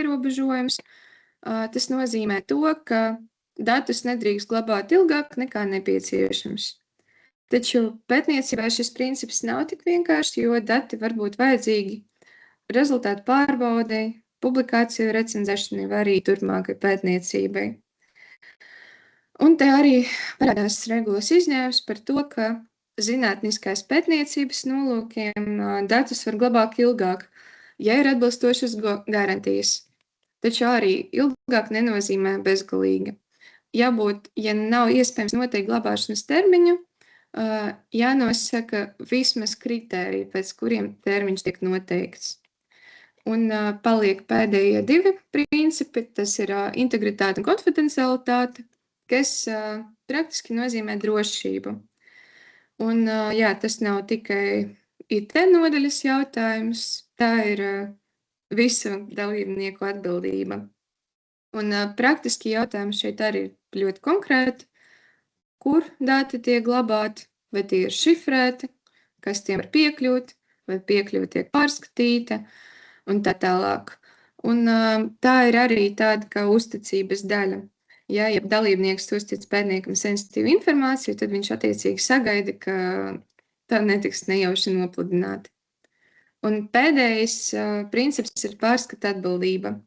ierobežojums. Tas nozīmē to, ka datus nedrīkst glabāt ilgāk nekā nepieciešams. Taču pētniecībā šis princips nav tik vienkāršs, jo dati var būt vajadzīgi rezultātu pārbaudei, publikāciju recenzēšanai vai arī turpmākai pētniecībai. Un te arī parādās regulas izņēmums par to, ka zinātniskās pētniecības nolūkiem datus var glabāt ilgāk, ja ir atbilstošas garantijas. Taču arī ilgāk nenozīmē bezgalīgi. Jābūt, ja nav iespējams noteikt glabāšanas termiņu, jānosaka vismaz kritēriji, pēc kuriem termiņš tiek noteikts. Un paliek pēdējie divi principi, tas ir integritāte un konfidencialitāte, kas praktiski nozīmē drošību. Un jā, tas nav tikai IT nodaļas jautājums, tā ir visu dalībnieku atbildība. Un praktiski jautājumi šeit arī ir ļoti konkrēti, kur dati tiek glabāti, vai tie ir šifrēti, kas tiem var piekļūt, vai piekļūt tiek pārskatīta, un tā tālāk. Un tā ir arī tāda kā uzticības daļa. Ja dalībnieks uztic pētniekam sensitīvu informāciju, tad viņš attiecīgi sagaida, ka tā netiks nejauši nopludināta. Un pēdējais princips ir pārskata atbildība.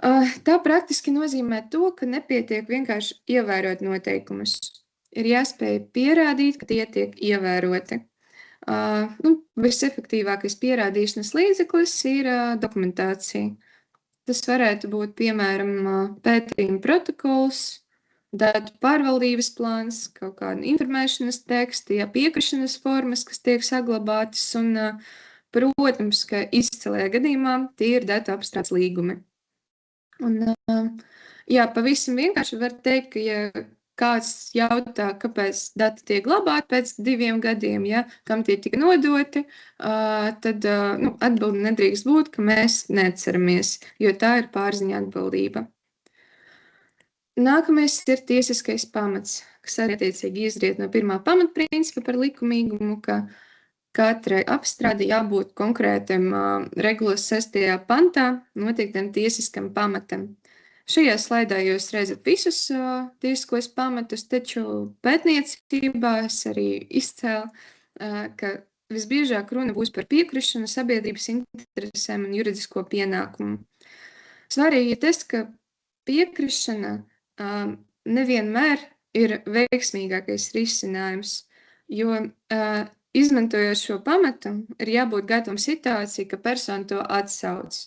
Tā praktiski nozīmē to, ka nepietiek vienkārši ievērot noteikumus. Ir jāspēj pierādīt, ka tie tiek ievēroti. Visefektīvākais pierādīšanas līdzeklis ir dokumentācija. Tas varētu būt, piemēram, pētījuma protokols, datu pārvaldības plāns, kaut kāda informēšanas teksti, piekrišanas formas, kas tiek saglabātas, un, protams, ka izcilajā gadījumā tie ir datu apstrādes līgumi. Un, jā, pavisam vienkārši var teikt, ka, ja kāds jautā, kāpēc dati tiek glabāti pēc 2 gadiem, ja, kam tie tika nodoti, tad atbilde nedrīkst būt, ka mēs neatceramies, jo tā ir pārziņa atbildība. Nākamais ir tiesiskais pamats, kas arī attiecīgi izriet no pirmā pamatprincipa par likumīgumu, ka katrai apstrādi jābūt konkrētam regulas 6. pantā noteiktam tiesiskam pamatam. Šajā slaidā jūs redzat visus tiesiskos pamatus, taču pētniecībā es arī izcēlu, ka visbiežāk runa būs par piekrišanu, sabiedrības interesēm un juridisko pienākumu. Svarīgi ir tas, ka piekrišana nevienmēr ir veiksmīgākais risinājums, jo izmantojot šo pamatu, ir jābūt gatavam situācijai, ka persona to atsauc.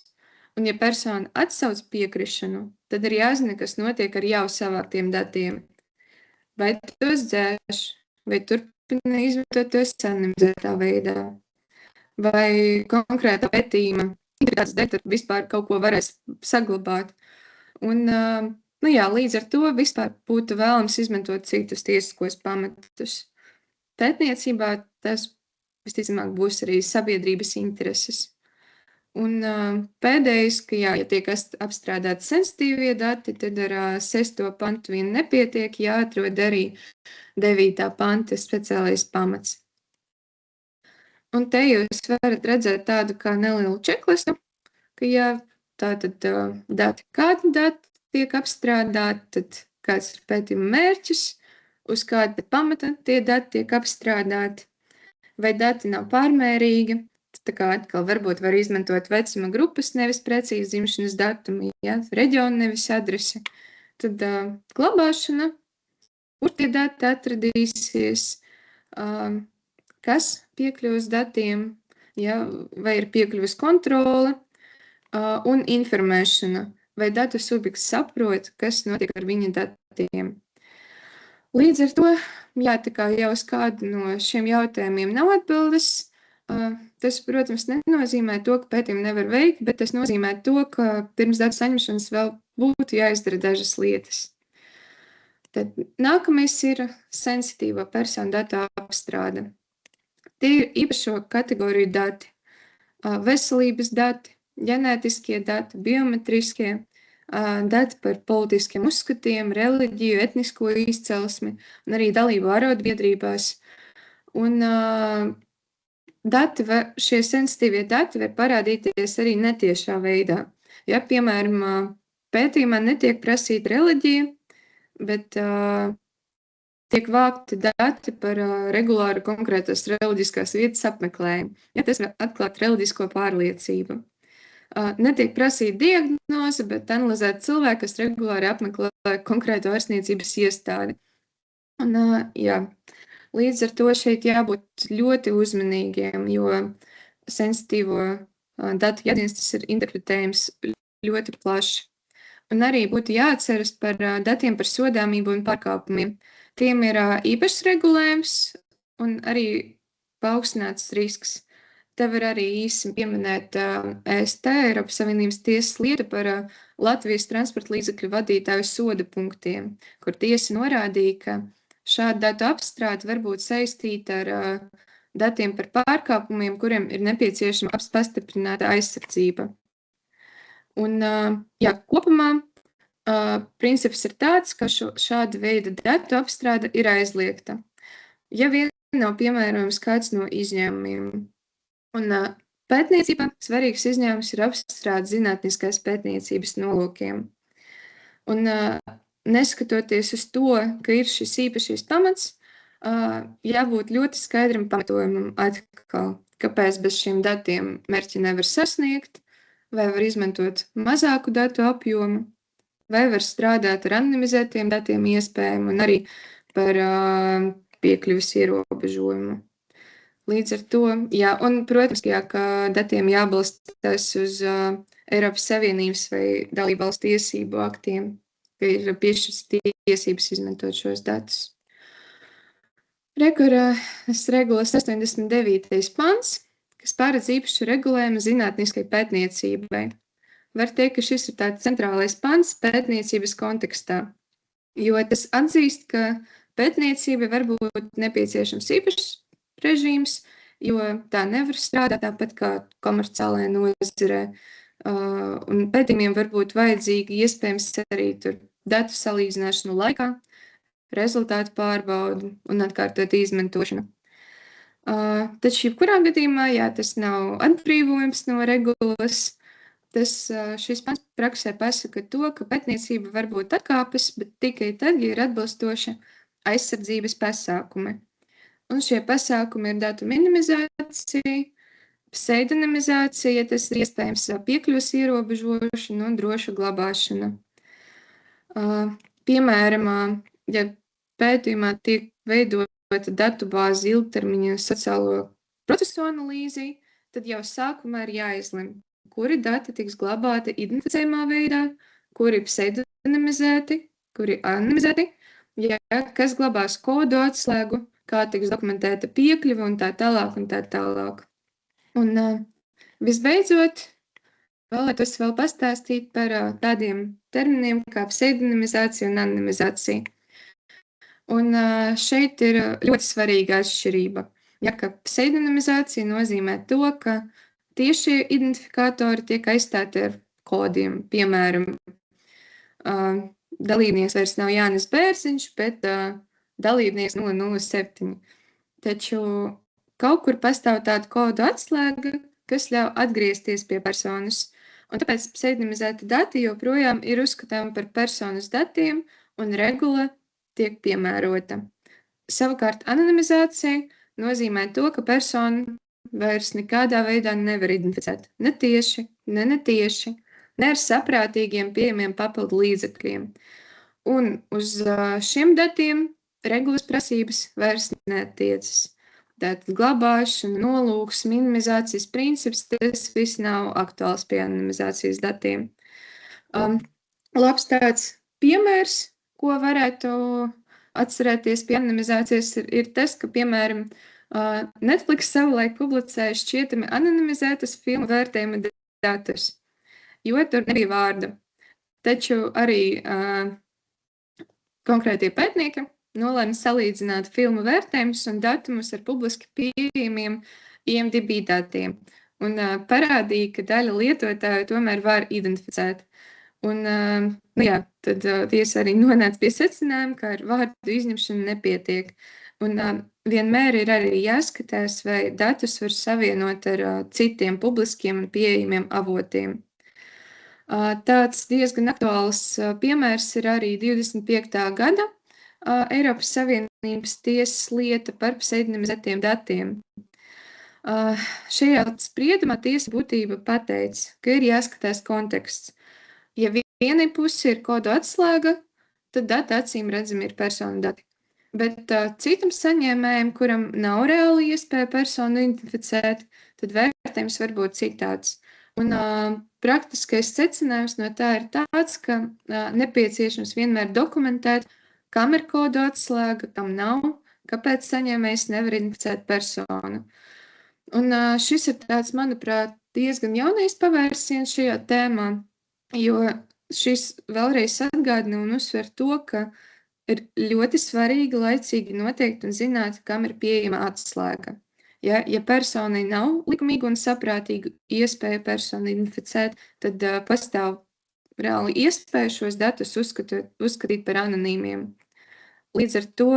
Un ja persona atsauc piekrišanu, tad ir jāzina, kas notiek ar jau savāktiem datiem. Vai tos dzēš, vai turpina izmantot tos anonimizētā veidā, vai konkrētā pētījuma integritātes dēļ vispār kaut ko varēs saglabāt. Un, līdz ar to vispār būtu vēlams izmantot citus tiesiskos pamatus. Pētniecībā tas visticamāk būs arī sabiedrības intereses. Un pēdējais, ka ja tiek apstrādāti sensitīvie dati, tad ar 6. pantu vien nepietiek, jāatrod arī 9. panta speciālais pamats. Un te jūs varat redzēt tādu kā nelielu čeklistu, ka ja tātad kādi dati tiek apstrādāti, tad kāds ir pētījuma mērķis, uz kāda pamata tie dati tiek apstrādāti, vai dati nav pārmērīgi. Tā kā atkal varbūt var izmantot vecuma grupas, nevis precīzi dzimšanas datumu, ja, reģionu, nevis adresi. Tad glabāšana, kur tie dati atradīsies, kas piekļūs datiem, ja, vai ir piekļuves kontrole un informēšana, vai datu subjekts saprot, kas notiek ar viņa datiem. Līdz ar to, jā, tā kā jau uz kādu no šiem jautājumiem nav atbildes, tas, protams, nenozīmē to, ka pētījumu nevar veikt, bet tas nozīmē to, ka pirms datu saņemšanas vēl būtu jāizdara dažas lietas. Tad nākamais ir sensitīvo personu datu apstrāde. Tie ir īpašo kategoriju dati, veselības dati, ģenētiskie dati, biometriskie, dati par politiskiem uzskatiem, reliģiju, etnisko izcelsmi un arī dalību arotbiedrībās. Un šie sensitīvie dati var parādīties arī netiešā veidā. Ja, piemēram, pētījumā netiek prasīta reliģija, bet tiek vākti dati par regulāru konkrētas reliģiskās vietas apmeklējumu. Ja, tas var atklāt reliģisko pārliecību. Netiek prasīta diagnoze, bet analizēt cilvēku, kas regulāri apmeklē konkrētu ārstniecības iestādi. Un, jā, līdz ar to šeit jābūt ļoti uzmanīgiem, jo sensitīvo datu jēdziens tas ir interpretējums ļoti plaši. Un arī būtu jāatceras par datiem par sodāmību un pārkāpumiem. Tiem ir īpašs regulējums un arī paaugstināts risks. Te var arī īsi pieminēt EST, Eiropas Savienības tiesas lieta par Latvijas transporta līdzekļu vadītāju soda punktiem, kur tiesa norādīja, ka šāda datu apstrāde var būt saistīta ar datiem par pārkāpumiem, kuriem ir nepieciešama pastiprināta aizsardzība. Un, jā, kopumā princips ir tāds, ka šāda veida datu apstrāde ir aizliegta, ja vien nav piemērojams kāds no izņēmumiem. Un pētniecībā svarīgs izņēmums ir apstrāde zinātniskās pētniecības nolūkiem. Un neskatoties uz to, ka ir šis īpašais pamats, jābūt ļoti skaidram pamatojumam atkal, kāpēc bez šiem datiem mērķi nevar sasniegt, vai var izmantot mazāku datu apjomu, vai var strādāt ar anonimizētiem datiem iespējami un arī par piekļuves ierobežojumu. Līdz ar to, jā, un, protams, jā, ka datiem jābalstās uz Eiropas Savienības vai dalībvalstu tiesību aktiem, ka ir piešķirts tiesības izmantot šos datus. Regulas 89. pants, kas paredz īpašu regulējumu zinātniskai pētniecībai. Var teikt, ka šis ir tāds centrālais pants pētniecības kontekstā, jo tas atzīst, ka pētniecība var būt nepieciešams īpašs režīms, jo tā nevar strādāt tāpat kā komerciālajā nozarē. Un pētījumiem var būt vajadzīgi iespējams arī tur datu salīdzināšanu laikā, rezultātu pārbaudu un atkārtot izmantošanu. Taču jebkurā gadījumā, jā, tas nav atbrīvojums no regulas. Šis pants praksē pasaka to, ka pētniecība var būt atkāpes, bet tikai tad, ja ir atbilstoša aizsardzības pasākumi. Un šie pasākumi ir datu minimizācija, pseidonimizācija, tas ir iespējams piekļuves ierobežošana un droša glabāšana. Piemēram, ja pētījumā tiek veidota datubāze ilgtermiņa sociālo procesu analīzī, tad jau sākumā ir jāizlem, kuri dati tiks glabāti identificējumā veidā, kuri pseidonimizēti, kuri anonimizēti, ja, kas glabās kodu atslēgu, kā tiks dokumentēta piekļuve un tā tālāk un tā tālāk. Un visbeidzot, vēlētos vēl pastāstīt par tādiem terminiem kā pseidonimizācija un anonimizācija. Un šeit ir ļoti svarīga atšķirība. Ja, ka pseidonimizācija nozīmē to, ka tiešie identifikātori tiek aizstāti ar kodiem. Piemēram, dalībnieks vairs nav Jānis Bērziņš, bet dalībnieks 007. Taču kaut kur pastāv tāda kodu atslēga, kas ļauj atgriezties pie personas. Un tāpēc pseidonimizēti dati joprojām ir uzskatāmi par personas datiem un regula tiek piemērota. Savukārt anonimizācija nozīmē to, ka persona vairs nekādā veidā nevar identificēt. Ne tieši, ne netieši, ne ar saprātīgiem pieejamiem papildu līdzekļiem. Un uz šiem datiem regulas prasības vairs neatiecas. Tātad glabāšana, nolūks, minimizācijas princips, tas viss nav aktuāls pie anonimizācijas datiem. Labs tāds piemērs, ko varētu atcerēties pie anonimizācijas, ir tas, ka, piemēram, Netflix savulaik publicēja šķietami anonimizētas filmu vērtējuma datus, jo tur nebija vārda. Taču arī konkrētie pētnieki nolēma salīdzināt filmu vērtējumus un datumus ar publiski pieejamiem IMDb datiem un parādīja, ka daļa lietotāju tomēr var identificēt. Un, jā, tad tiesa arī nonāca pie secinājuma, ka ar vārdu izņemšanu nepietiek. Un vienmēr ir arī jāskatās, vai datus var savienot ar citiem publiskiem un pieejamiem avotiem. Tāds diezgan aktuāls piemērs ir arī 25. gada Eiropas Savienības tiesas lieta par pseidonimizētiem datiem. Šajā spriedumā tiesa būtība pateica, ka ir jāskatās konteksts. Ja vienai pusē ir kodu atslēga, tad dati acīm redzami ir personu dati. Bet citam saņēmējam, kuram nav reāli iespēja personu identificēt, tad vērtējums var būt citāds. Un praktiskais secinājums no tā ir tāds, ka nepieciešams vienmēr dokumentēt, kam ir kodu atslēga, kam nav, kāpēc saņēmējs nevar identificēt personu. Un šis ir tāds, manuprāt, diezgan jaunais pavērsiens šajā tēmā, jo šis vēlreiz atgādina un uzsver to, ka ir ļoti svarīgi laicīgi noteikt un zināt, kam ir pieejama atslēga. Ja personai nav likumīga un saprātīga iespēja personu identificēt, tad pastāv reāli iespēja šos datus uzskatīt par anonīmiem. Līdz ar to,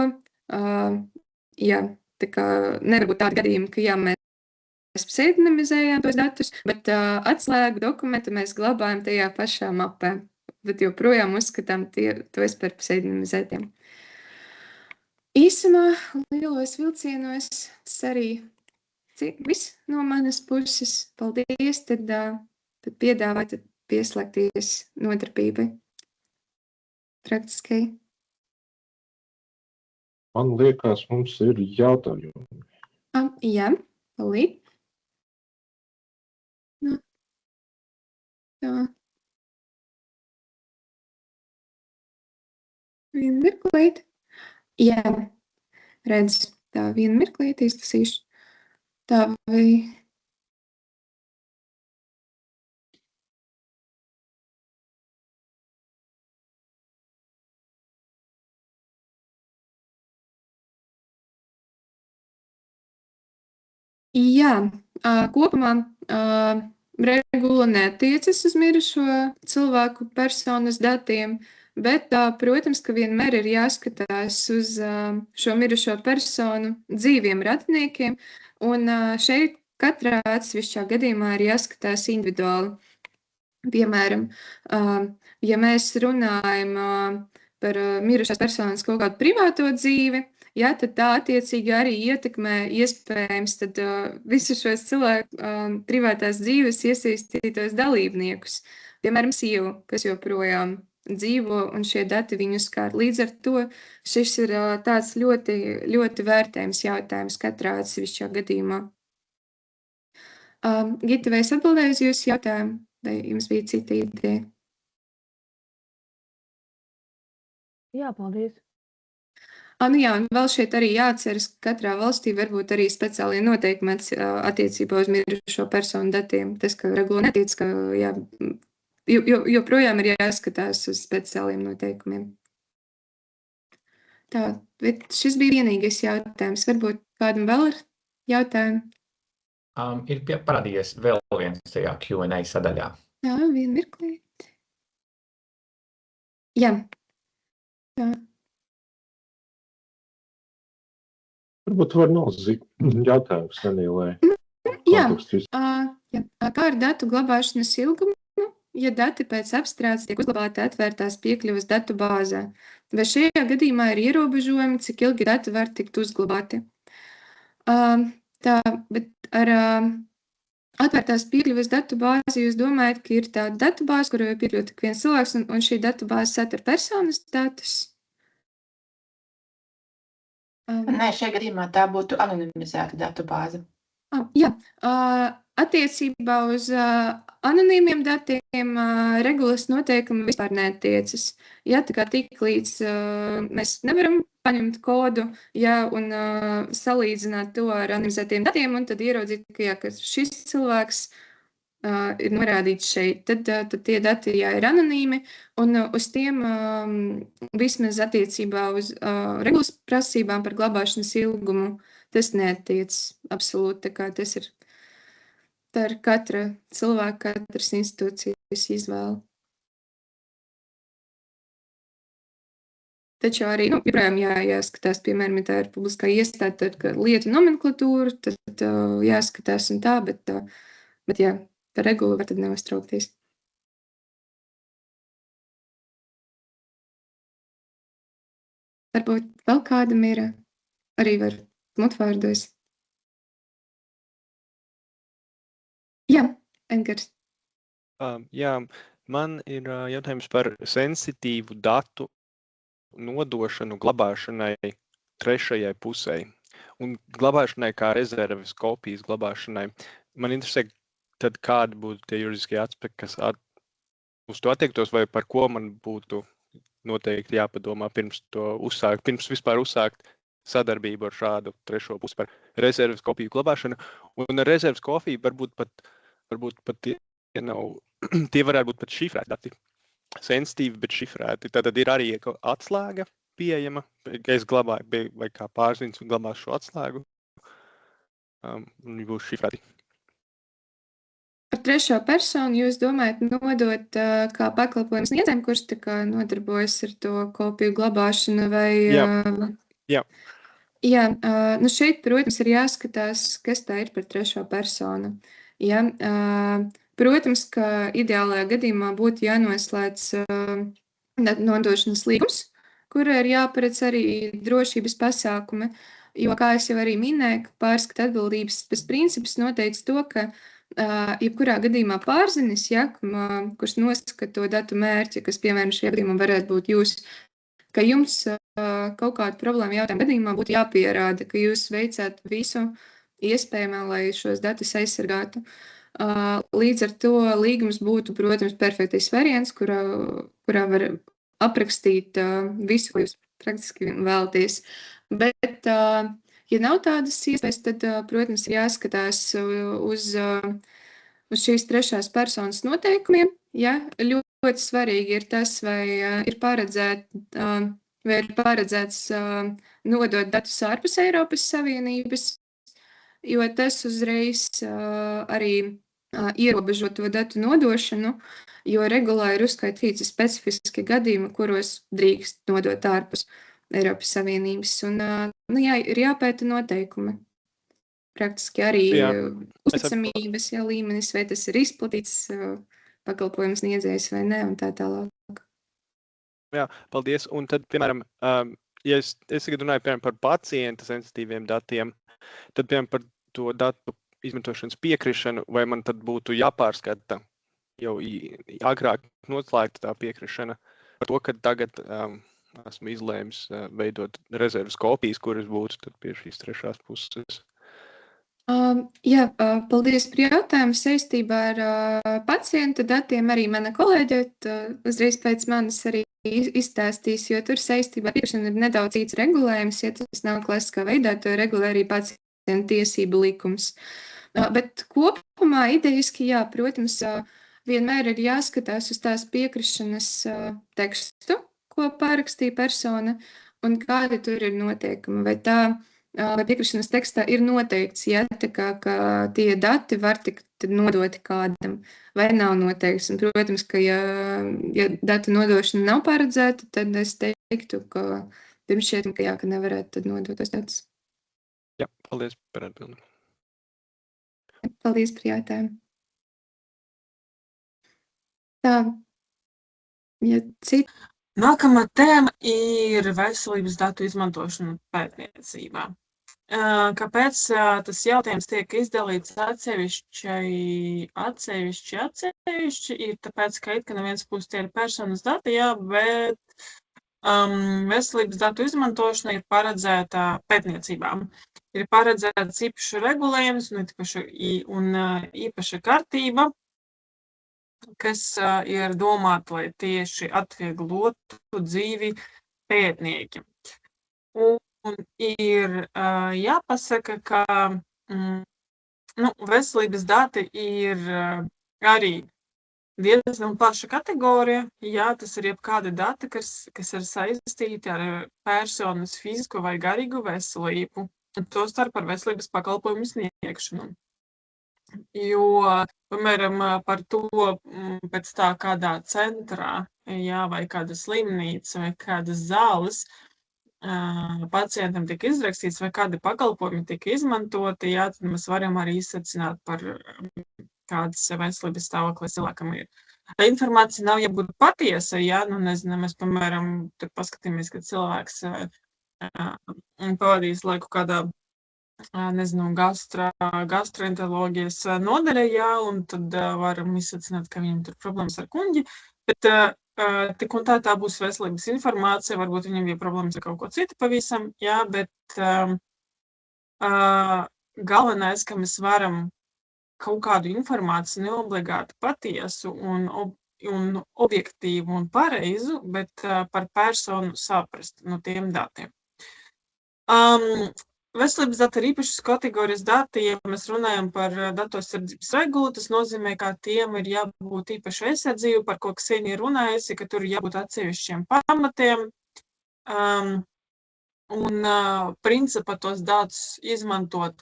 tā kā nevar būt tādi gadījumi, ka mēs pseidonimizējām tos datus, bet atslēgu dokumentu mēs glabājam tajā pašā mapē, bet joprojām uzskatām tos par pseidonimizētiem. Īsumā, lielos vilcienos, tas arī viss no manas puses. Paldies, tad piedāvāju pieslēgties nodarbībai praktiskai. Man liekas, mums ir jautājumi. Jā, palīdz. Tā. Vienu mirklīt. Jā, redz, tā vienu mirklīt izlasīšu. Tā vai... Jā, kopumā regula neatiecas uz mirušo cilvēku personas datiem, bet, protams, ka vienmēr ir jāskatās uz šo mirušo personu dzīviem radiniekiem, un šeit katrā atsevišķā gadījumā ir jāskatās individuāli. Piemēram, ja mēs runājam par mirušās personas kaut kādu privāto dzīvi, ja, tad tā attiecīgi arī ietekmē iespējams tad visu šos cilvēku privātās dzīves iesaistītos dalībniekus. Piemēram, sievu, kas joprojām dzīvo un šie dati viņu skar. Līdz ar to šis ir tāds ļoti, ļoti vērtējums jautājums katrā atsevišķā gadījumā. Gita, vai es atbildēju uz jūsu jautājumu, vai jums bija cita ideja? Jā, paldies. Jā, un vēl šeit arī jāatceras, ka katrā valstī varbūt arī speciālie noteikumi attiecībā uz mirušo personu datiem. Tas, ka regula netiec, ka joprojām ir jāskatās uz speciāliem noteikumiem. Tā, bet šis bija vienīgais jautājums. Varbūt kādam vēl ir jautājumi? Ir parādījies vēl viens tajā Q&A sadaļā. Jā, vienu mirklīt. Jā. Tā. Varbūt var nolasīt jautājums, Danīlai. Jā. Kā ar datu glabāšanas ilgumu, ja dati pēc apstrādes tiek uzglabāti atvērtās piekļuvas datu bāzē? Vai šajā gadījumā ir ierobežojumi, cik ilgi dati var tikt uzglabāti? Tā, bet ar atvērtās piekļuvas datu bāzi jūs domājat, ka ir tāda datu bāze, kuru var piekļūt tik viens cilvēks, un šī datu bāze satur personas datus? Nē, šajā gadījumā tā būtu anonimizēta datu bāze. Jā, attiecībā uz anonīmiem datiem regulas noteikumi vispār neatiecas. Ja tā kā tik līdz mēs nevaram paņemt kodu, un salīdzināt to ar anonimizētiem datiem, un tad ieraudzīt, ka šis cilvēks ir norādīts šeit, tad tie dati ir anonīmi, un uz tiem vismaz attiecībā uz regulas prasībām par glabāšanas ilgumu tas neatiec absolūti, tā kā tas ir katra cilvēka, katras institūcijas izvēle. Taču arī, joprojām jāskatās, piemēram, ja tā ir publiskā iestāde, tad lietu nomenklatūra, tad jāskatās un tā, bet jā, par regulu var tad neuztraukties. Varbūt vēl kādam ir, arī var mutvārdos. Jā, Edgars. Jā, man ir jautājums par sensitīvu datu nodošanu glabāšanai trešajai pusei un glabāšanai kā rezerves kopijas glabāšanai. Man interesē, tad kādi būtu tie juridiskie aspekti, kas uz to attiektos, vai par ko man būtu noteikti jāpadomā pirms vispār uzsākt sadarbību ar šādu trešo pusi par rezerves kopiju glabāšanu. Un ar rezerves kopiju varbūt pat tie nav, tie varētu būt pat šifrēti dati, sensitīvi, bet šifrēti. Tātad ir arī atslēga pieejama, ka es glabāju, vai kā pārziņas un glabāšu šo atslēgu, un būs šifrēti. Par trešo personu jūs domājat nodot kā pakalpojums sniedzējiem, kurš tā kā nodarbojas ar to kopiju glabāšanu vai... Jā. Jā, nu šeit, protams, ir jāskatās, kas tā ir par trešo personu. Ja, protams, ka ideālajā gadījumā būtu jānoslēdz nodošanas līgums, kura ir jāparedz arī drošības pasākumi, jo, kā es jau arī minēju, ka pārskata atbildības princips noteica to, ka jebkurā gadījumā pārzinis, ja, kurš nosaka to datu mērķi, kas, piemēram, šajā gadījumā varētu būt jūs, ka jums kaut kādu problēmu jautājumu gadījumā būtu jāpierāda, ka jūs veicāt visu iespējamā, lai šos datus aizsargātu. Līdz ar to līgums būtu, protams, perfektais variants, kurā var aprakstīt visu, ko jūs praktiski vēlaties. Bet, ja nav tādas iespējas, tad, protams, ir jāskatās uz šīs trešās personas noteikumiem. Ja? Ļoti svarīgi ir tas, vai ir paredzēts nodot datus ārpus Eiropas Savienības, jo tas uzreiz arī ierobežo to datu nodošanu, jo regulā ir uzskaitīti specifiski gadījumi, kuros drīkst nodot ārpus Eiropas Savienības. Un, ir jāpēta noteikumi. Praktiski arī uzticamības līmenis, vai tas ir izplatīts pakalpojums sniedzējs vai ne, un tā tālāk. Jā, paldies. Un tad, piemēram, ja es tagad runāju par pacienta sensitīviem datiem, tad, piemēram, par to datu izmantošanas piekrišanu, vai man tad būtu jāpārskata jau agrāk noslēgta tā piekrišana par to, ka tagad esmu izlēmis veidot rezerves kopijas, kuras būtu tad pie šīs trešās puses. Jā, paldies par jautājumu. Saistībā ar pacienta datiem arī mana kolēģe uzreiz pēc manis arī izstāstīs, jo tur saistībā ar piekrišanu ir nedaudz cits regulējums, ja tas nav klasiskā veidā, to regulē arī pacienta tiesību likums. Bet kopumā idejiski, jā, protams, vienmēr ir jāskatās uz tās piekrišanas tekstu, ko pārakstīja persona, un kādi tur ir noteikumi, vai piekrišanas tekstā ir noteikts, ja, tā kā, ka tie dati var tikt nodoti kādam, vai nav noteikts. Un, protams, ka ja datu nodošana nav paredzēta, tad es teiktu, ka pirms šķietam, ka jā, ka nevarētu tad nodot tos datus. Jā, paldies par atbildi. Paldies par jautājumu. Tā, ja cita. Nākamā tēma ir veselības datu izmantošana pētniecībā. Kāpēc tas jautājums tiek izdalīts atsevišķi, ir tāpēc, ka no vienas puses tie ir personas dati, jā, bet veselības datu izmantošana ir paredzēta pētniecībām. Ir paredzēts īpašs regulējums un īpaša kārtība, kas ir domāta, lai tieši atvieglotu dzīvi pētnieki. Un ir jāpasaka, ka veselības dati ir arī diezgan plaša kategorija. Jā, tas ir jebkādi dati, kas ir saistīti ar personas fizisko vai garīgu veselību. Tostarp par veselības pakalpojumu sniegšanu. Jo, piemēram, par to pēc tā kādā centrā, jā, vai kāda slimnīca, vai kādas zāles pacientam tika izrakstīts, vai kādi pakalpojumi tika izmantoti, jā, tad mēs varam arī izsacināt par kāds veselības stāvoklis cilvēkam ir. Informācija nav jābūt patiesa, ja, nezinu, mēs, piemēram, tur paskatīmies, kad cilvēks pavadīs laiku kādā, nezinu, gastroenteroloģijas nodaļā, ja, un tad varam izsacināt, ka viņam tur problēmas ar kuņģi, bet tik un tā būs veselības informācija, varbūt viņam bija problēmas ar kaut ko citu pavisam, ja, bet galvenais, ka mēs varam kaut kādu informāciju neobligāti patiesu un objektīvu un pareizu, bet par personu saprast no tiem datiem. Veselības dati ir īpašas kategorijas dati, ja mēs runājam par datorsardzības regulu, tas nozīmē, ka tiem ir jābūt īpaši aizsardzību, par ko Ksenija runājusi, ka tur ir jābūt atsevišķiem pamatiem. Principā tos datus izmantot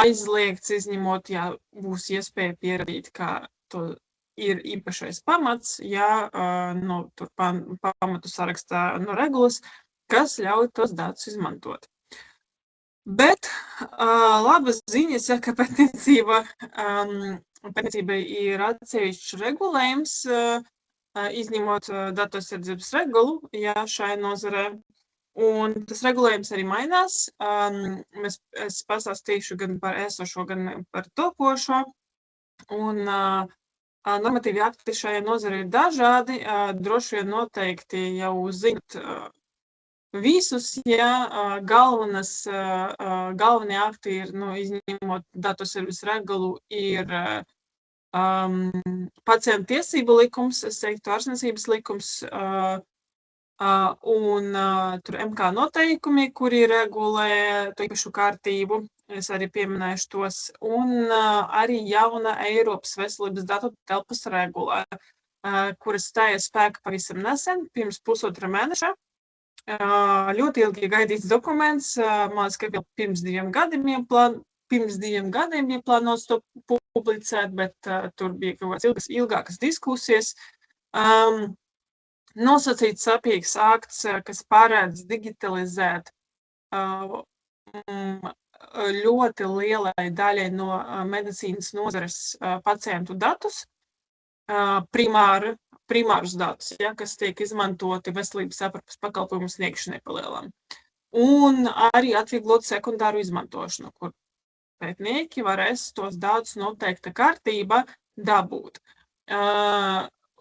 aizliegts, izņemot, ja būs iespēja pierādīt, ka to ir īpašais pamats, ja no tur pamatu sarakstā no regulas, kas ļauj tos datus izmantot. Bet labas ziņas, ja, ka pētniecība ir atsevišķs regulējums, izņemot datorsardzības regulu, ja, šai nozarē. Un tas regulējums arī mainās. Es pastāstīšu gan par esošo, gan par topošo. Un normatīvi akti šajā nozarē ir dažādi. Droši vien noteikti jau zinat visus, ja galvenie akti ir, izņemot datorsardzības regulu, ir pacientu tiesību likums, es teiktu ārstniecības likums, un tur MK noteikumi, kuri regulē to īpašu kārtību, es arī pieminēšu tos, un arī jauna Eiropas veselības datu telpas regulā, kuras stājas spēkā pavisam nesen, pirms pusotra mēneša. Ļoti ilgi gaidīts dokuments, man liekas, ka vēl pirms 2 gadiem ieplānots to publicēt, bet tur bija kaut kādas ilgākas diskusijas. Nosacīts sapīgs akts, kas paredz digitalizēt ļoti lielai daļai no medicīnas nozares pacientu datus, primārus datus, ja, kas tiek izmantoti veselības aprūpes pakalpojumu sniegšanai palielam. Un arī atvieglot sekundāru izmantošanu, kur pētnieki varēs tos datus noteikta kārtība dabūt.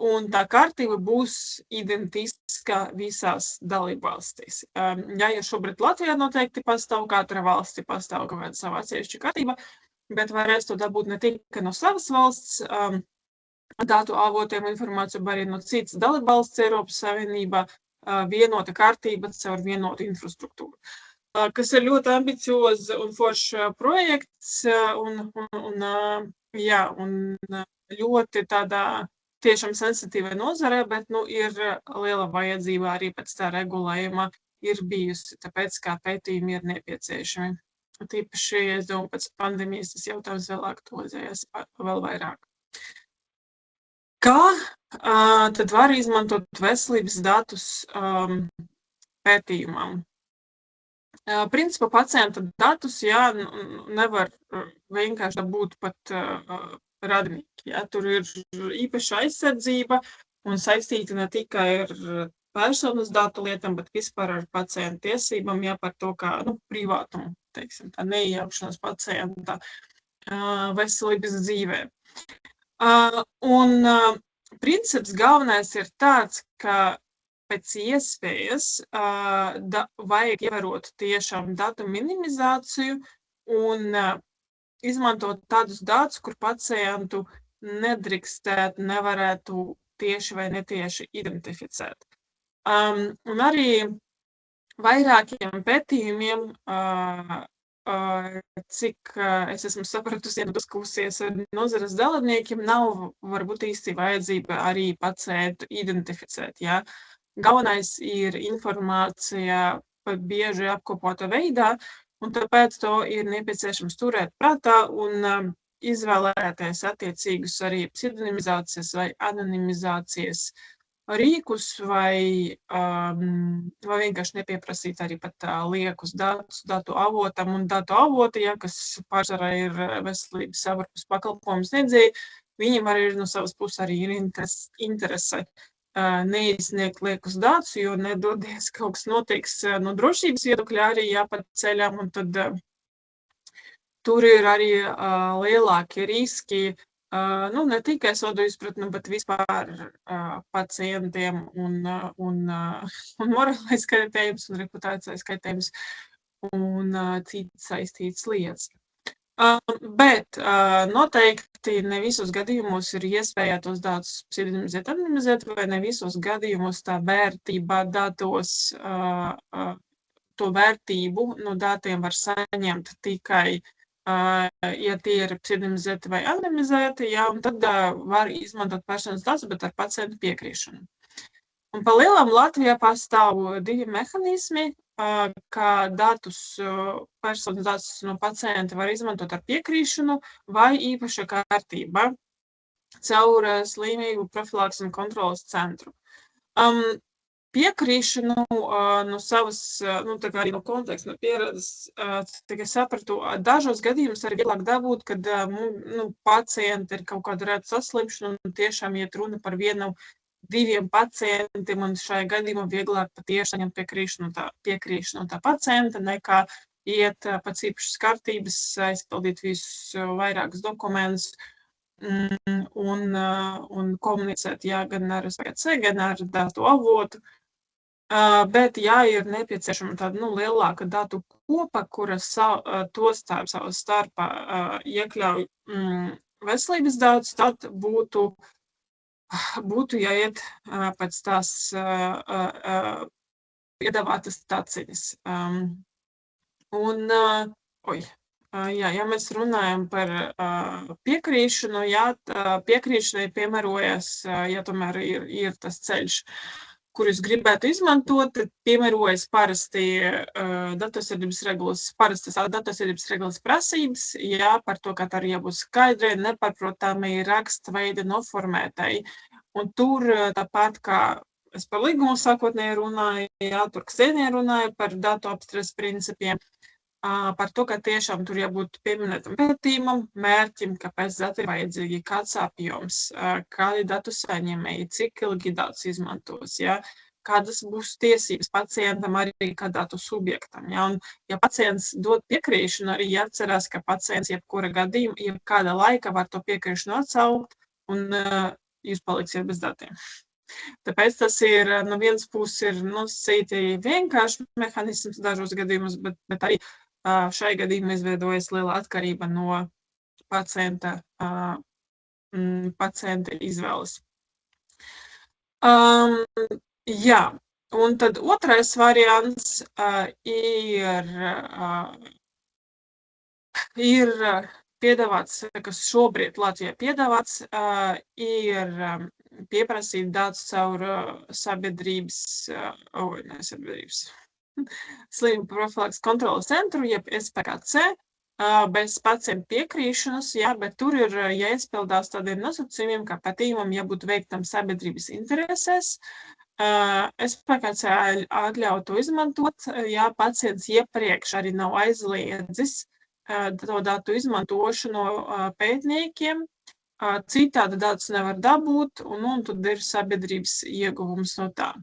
Un tā kārtība būs identiska visās dalībvalstīs. Ja šobrīd Latvijā noteikti pastāv, katra valsti pastāv kaut kāda savā atsevišķa kārtība, bet varēs to dabūt ne tikai no savas valsts datu avotiem informāciju, bet arī no citas dalībvalsts Eiropas Savienībā vienota kārtība caur vienotu infrastruktūru. Kas ir ļoti ambiciozs un foršs projekts un ļoti tādā tiešām sensitīvai nozarē, bet ir liela vajadzība arī pēc tā regulējuma ir bijusi, tāpēc kā pētījumi ir nepieciešami. Tīpaši, es domāju, pēc pandēmijas tas jautājums vēl aktualizējas vēl vairāk. Kā tad var izmantot veselības datus pētījumam? Principā pacienta datus, nevar vienkārši dabūt pat radinieki. Ja, tur ir īpaša aizsardzība un saistīta ne tikai ar personas datu lietām, bet vispār ar pacientu tiesībām, par to, kā privātumu, teiksim, tā neiejaukšanās pacienta veselības dzīvē. Princips galvenais ir tāds, ka pēc iespējas vajag ievērot tiešām datu minimizāciju un izmantot tādus datus, kur pacientu nevarētu tieši vai netieši identificēt. Un arī vairākiem pētījumiem, cik es esmu sapratusi diskusijas ar nozares dalībniekiem, nav varbūt īsti vajadzība arī pacientu identificēt. Ja? Galvenais ir informācija bieži apkopota veidā, un tāpēc to ir nepieciešams turēt prātā un izvēlēties attiecīgus arī pseidonimizācijas vai anonimizācijas rīkus vai vienkārši nepieprasīt arī pat liekus datus datu avotam un datu avoti, kas pārsvarā ir veselības aprūpes pakalpojumu sniedzēji, viņiem arī no savas puses arī ir interese neizsniegt liekus datus, jo nedodies kaut kas notiks no drošības viedokļa arī jāpat ceļam, un tad tur ir arī lielākie riski, ne tikai sodu izpratni, bet vispār pacientiem un morālais kaitējums un reputācijas kaitējums un citas saistītas lietas. Bet noteikti ne visos gadījumos ir iespēja tos datus pseidonimizēt, anonimizēt, vai ne visos gadījumos tā vērtība datos, to vērtību no datiem var saņemt tikai ja tie ir pseidonimizēti vai anonimizēti, un tad var izmantot personas datus, bet ar pacientu piekrišanu. Un pa lielam Latvijā pastāv 2 mehānismi, kā personas datus no pacienta var izmantot ar piekrīšanu vai īpaša kārtība caur slimību profilakses un kontroles centru. Piekrīšanu no savas, tā kā arī no konteksta, no pieredzes, cik es sapratu, dažos gadījumus arī vieglāk dabūt, kad pacienti ir kaut kāda reta saslimšana un tiešām iet runa par 1-2 pacientiem, un šajā gadījumā vieglāk patiešām saņemt piekrīšanu no tā pacienta, nekā iet pēc īpašas kārtības, aizpildīt visus vairākus dokumentus un komunicēt gan ar SPC, gan ar datu avotu. Bet, ir nepieciešama tāda lielāka datu kopa, kura to savā starpā iekļauj veselības datus, tad būtu jāiet pēc tās piedāvātas taciņas. Ja mēs runājam par piekrīšanu, piekrīšanai piemērojas, tomēr ir tas ceļš, kurus gribētu izmantot, piemērojas parasti datorsardzības regulas prasības, par to, ka tā ir jābūt skaidrai, nepārprotamai, rakstveida noformētai. Un tur tāpat kā es par līgumu sākotnēji runāju, tur Ksenija runāja par datu apstrādes principiem, par to, ka tiešām tur jābūt pieminētam pētījumam, mērķim, kāpēc dati ir vajadzīgi, kāds apjoms, kādi datu saņēmēji, cik ilgi datus izmantos, kādas būs tiesības pacientam arī kā datu subjektam. Un, ja pacients dod piekrīšanu, arī jāatcerās, ka pacients jebkura gadījuma, jebkāda laika var to piekrīšanu atsaukt, un jūs paliksiet bez datiem. Tāpēc tas ir, no vienas puses ir citi vienkārši mehānisms dažos gadījumus, bet arī šai gadījumā izveidojas liela atkarība no pacienta izvēles. Un tad otrais variants ir piedāvāts, kas šobrīd Latvijā piedāvāts, ir pieprasīt datus caur slimību profilakses kontroles centru, jeb SPKC, bez pacienta piekrīšanas, bet tur ir jāizpildās tādiem nosacījumiem, kā pētījumam jābūt veiktam sabiedrības interesēs. SPKC atļauj to izmantot, ja pacients iepriekš arī nav aizliedzis to datu izmantošanu pētniekiem, citādi datus nevar dabūt, un tad ir sabiedrības ieguvums no tā.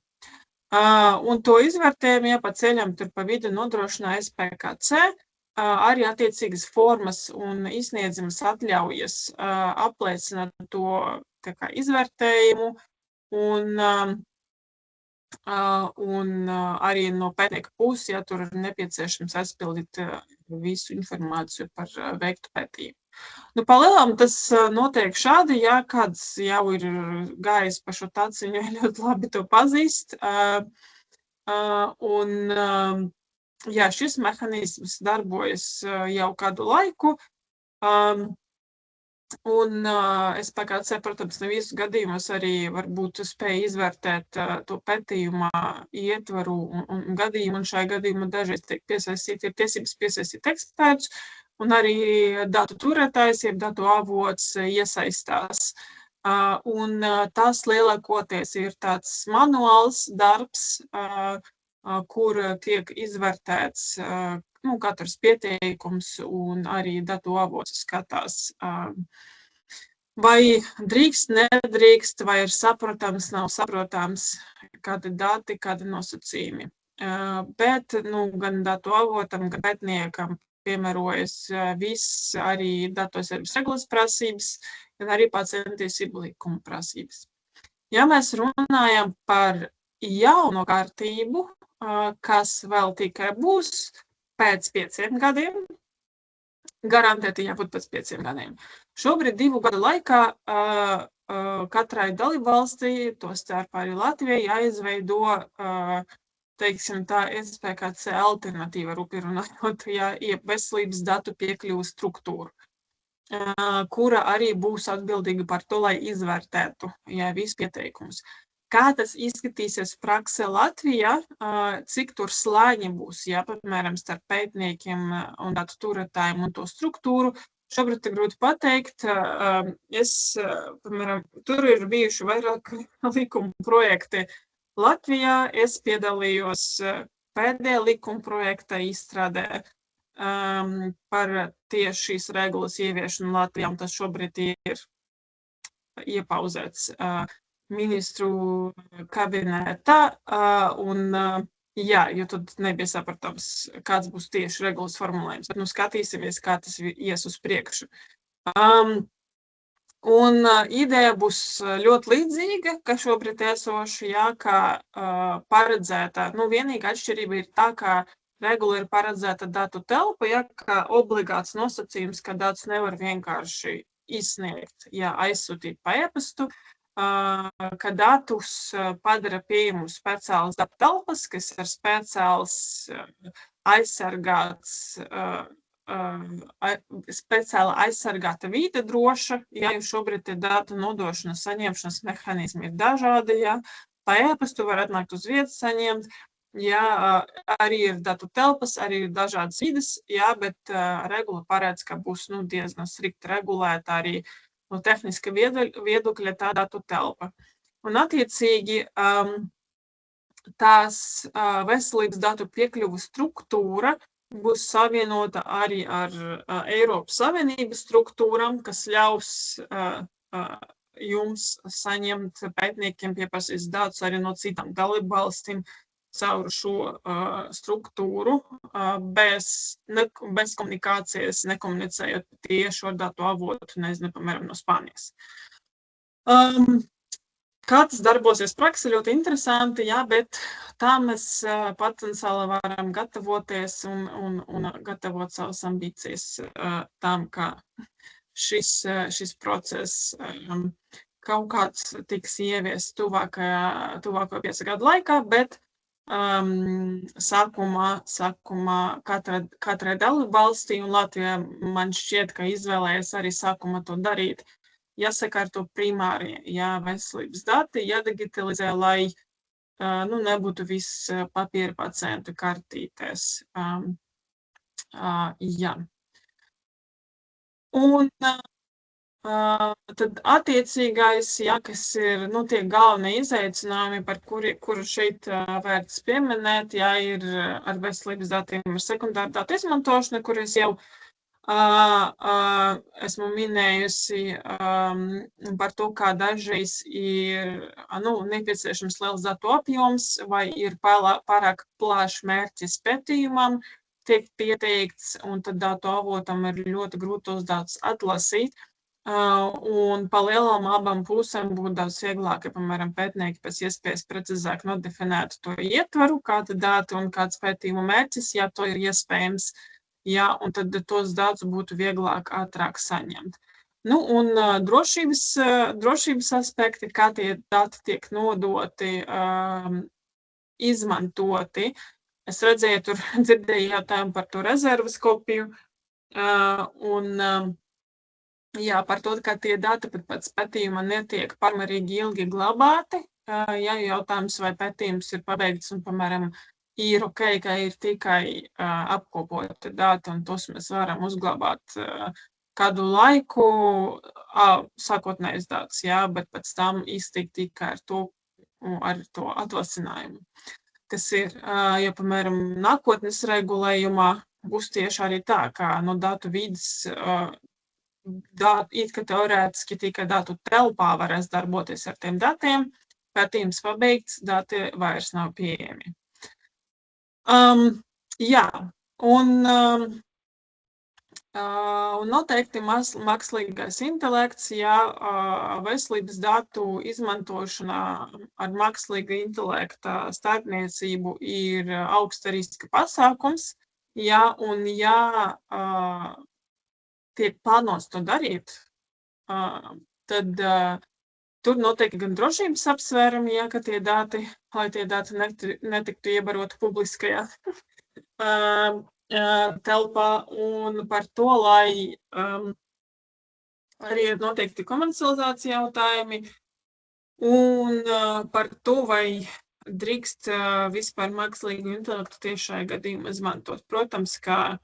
Un to izvērtējumu, pa ceļam tur pa vidu nodrošināja SPKC, arī attiecīgas formas un izsniedzamas atļaujas apliecināt to izvērtējumu un arī no pētnieka puses, ja tur ir nepieciešams aizpildīt visu informāciju par veiktu pētījumu. Palielam tas notiek šādi, ja kāds jau ir gājis pa šo taciņu, ļoti labi to pazīst. Šis mehānisms darbojas jau kādu laiku. Un SPKC, protams, ne visus gadījumus arī varbūt spēja izvērtēt to pētījumā ietvaru un gadījumu, un šai gadījumā dažreiz tiek piesaistīti, ir tiesības piesaistīt ekspertus, un arī datu turētājs, jeb datu avots iesaistās Un tas lielākoties ir tāds manuāls darbs, kur tiek izvērtēts katrs pieteikums un arī datu avots skatās, vai drīkst, nedrīkst, vai ir saprotams, nav saprotams, kādi dati, kādi nosacījumi. Bet gan datu avotam, gan pētniekam piemērojas viss arī datu aizsardzības regulas prasības, gan arī pacientiesību likuma prasības. Ja mēs runājam par jauno kārtību, kas vēl tikai būs pēc 5 gadiem, garantēti jābūt pēc 5 gadiem. Šobrīd 2 gadu laikā katrai dalībvalstī, to starp arī Latvijai, jāizveido, teiksim tā, SPKC alternatīva, rupi runājot, veselības datu piekļuvu struktūru, kura arī būs atbildīga par to, lai izvērtētu visus pieteikumus. Kā tas izskatīsies praksē Latvijā, cik tur slāņi būs, piemēram, starp pētniekiem un datu turētājiem un to struktūru, šobrīd ir grūti pateikt. Piemēram, tur ir bijuši vairāk likuma projekti Latvijā. Es piedalījos pēdējā likuma projekta izstrādē par tieši šīs regulas ieviešanu Latvijā, un tas šobrīd ir iepauzēts ministru kabinetā, jo tad nebija saprotams, kāds būs tieši regulas formulējums. Bet skatīsimies, kā tas ies uz priekšu. Un ideja būs ļoti līdzīga, ka šobrīd esoša, kā paredzēta. Vienīgā atšķirība ir tā, ka regula ir paredzēta datu telpa, ka obligāts nosacījums, ka datus nevar vienkārši izsniegt, aizsūtīt pa e-pastu, ka datus padara pieejamus speciālas datu telpas, kas ir speciāls aizsargāts, speciāli aizsargāta vide droša, jo šobrīd ir datu nodošanas saņemšanas mehānismi ir dažādi, pa e-pastu var atnākt uz vietas saņemt, arī ir datu telpas, arī ir dažādas vides, bet regula paredz, ka būs diezgan strikti regulēta arī no tehniska viedokļa tā datu telpa. Un attiecīgi tās veselības datu piekļuvu struktūra būs savienota arī ar Eiropas Savienības struktūram, kas ļaus jums saņemt pētniekiem pieprasīs datus arī no citām dalībvalstīm caur šo struktūru, bez komunikācijas, nekomunicējot tieši ar datu avotu, piemēram, no Spānijas. Kā tas darbosies praksē, ļoti interesanti, bet tā mēs potenciāli varam gatavoties un gatavot savas ambīcijas tam, ka šis process kaut kāds tiks ieviests tuvāko 5 gadu laikā, bet sākumā katrai dalībvalstī un Latvijā man šķiet, ka izvēlējies arī sākumā to darīt, jāsakārto primārie, veselības dati, jādigitalizē, lai nebūtu viss papīra pacientu kartītēs. Un tad attiecīgais, kas ir tie galvenie izaicinājumi, par kuru šeit vērts pieminēt, ir ar veselības datiem ar sekundāru datu izmantošanu, kur es jau esmu minējusi par to, kā dažreiz ir nepieciešams liels datu apjoms vai ir pārāk plašs mērķis pētījumam, tiek pieteikts, un tad datu avotam ir ļoti grūti tos datus atlasīt. Un pa lielām abām pusēm būtu daudz vieglāk, ja, piemēram, pētnieki pēc iespējas precīzāk nodefinētu to ietvaru, kāda dati un kāds pētījuma mērķis, ja to ir iespējams, un tad tos datus būtu vieglāk, ātrāk saņemt. Un drošības aspekti, kā tie dati tiek nodoti, izmantoti. Es redzēju, tur dzirdēju jautājumu par to rezerves kopiju, par to, ka tie dati pēc pētījuma netiek pārmērīgi ilgi glabāti. Jautājums, vai pētījums ir pabeigts un, piemēram, ir ok, ka ir tikai apkopoti dati, un tos mēs varam uzglabāt kādu laiku sākotnējs datus, jā, bet pēc tam iztikt tikai ar to atvasinājumu, kas ir, ja, piemēram, nākotnes regulējumā būs tieši arī tā, kā datu vides, it kā teorētiski tikai datu telpā varēs darboties ar tiem datiem, pētījums pabeigts, dati vairs nav pieejami. Jā, un noteikti mākslīgais intelekts, ja veselības datu izmantošanā ar mākslīga intelekta starpniecību ir augsta riska pasākums, ja, un ja tiek plānots to darīt, tad tur notiek gan drošības apsvērumi, ja, ka tie dati, lai tie dati netiktu iebaroti publiskajā telpā, un par to, lai arī ir noteikti komercializācija jautājumi, un par to, vai drīkst vispār mākslīgu intelektu tieši šajā gadījumā izmantot. Protams, ka,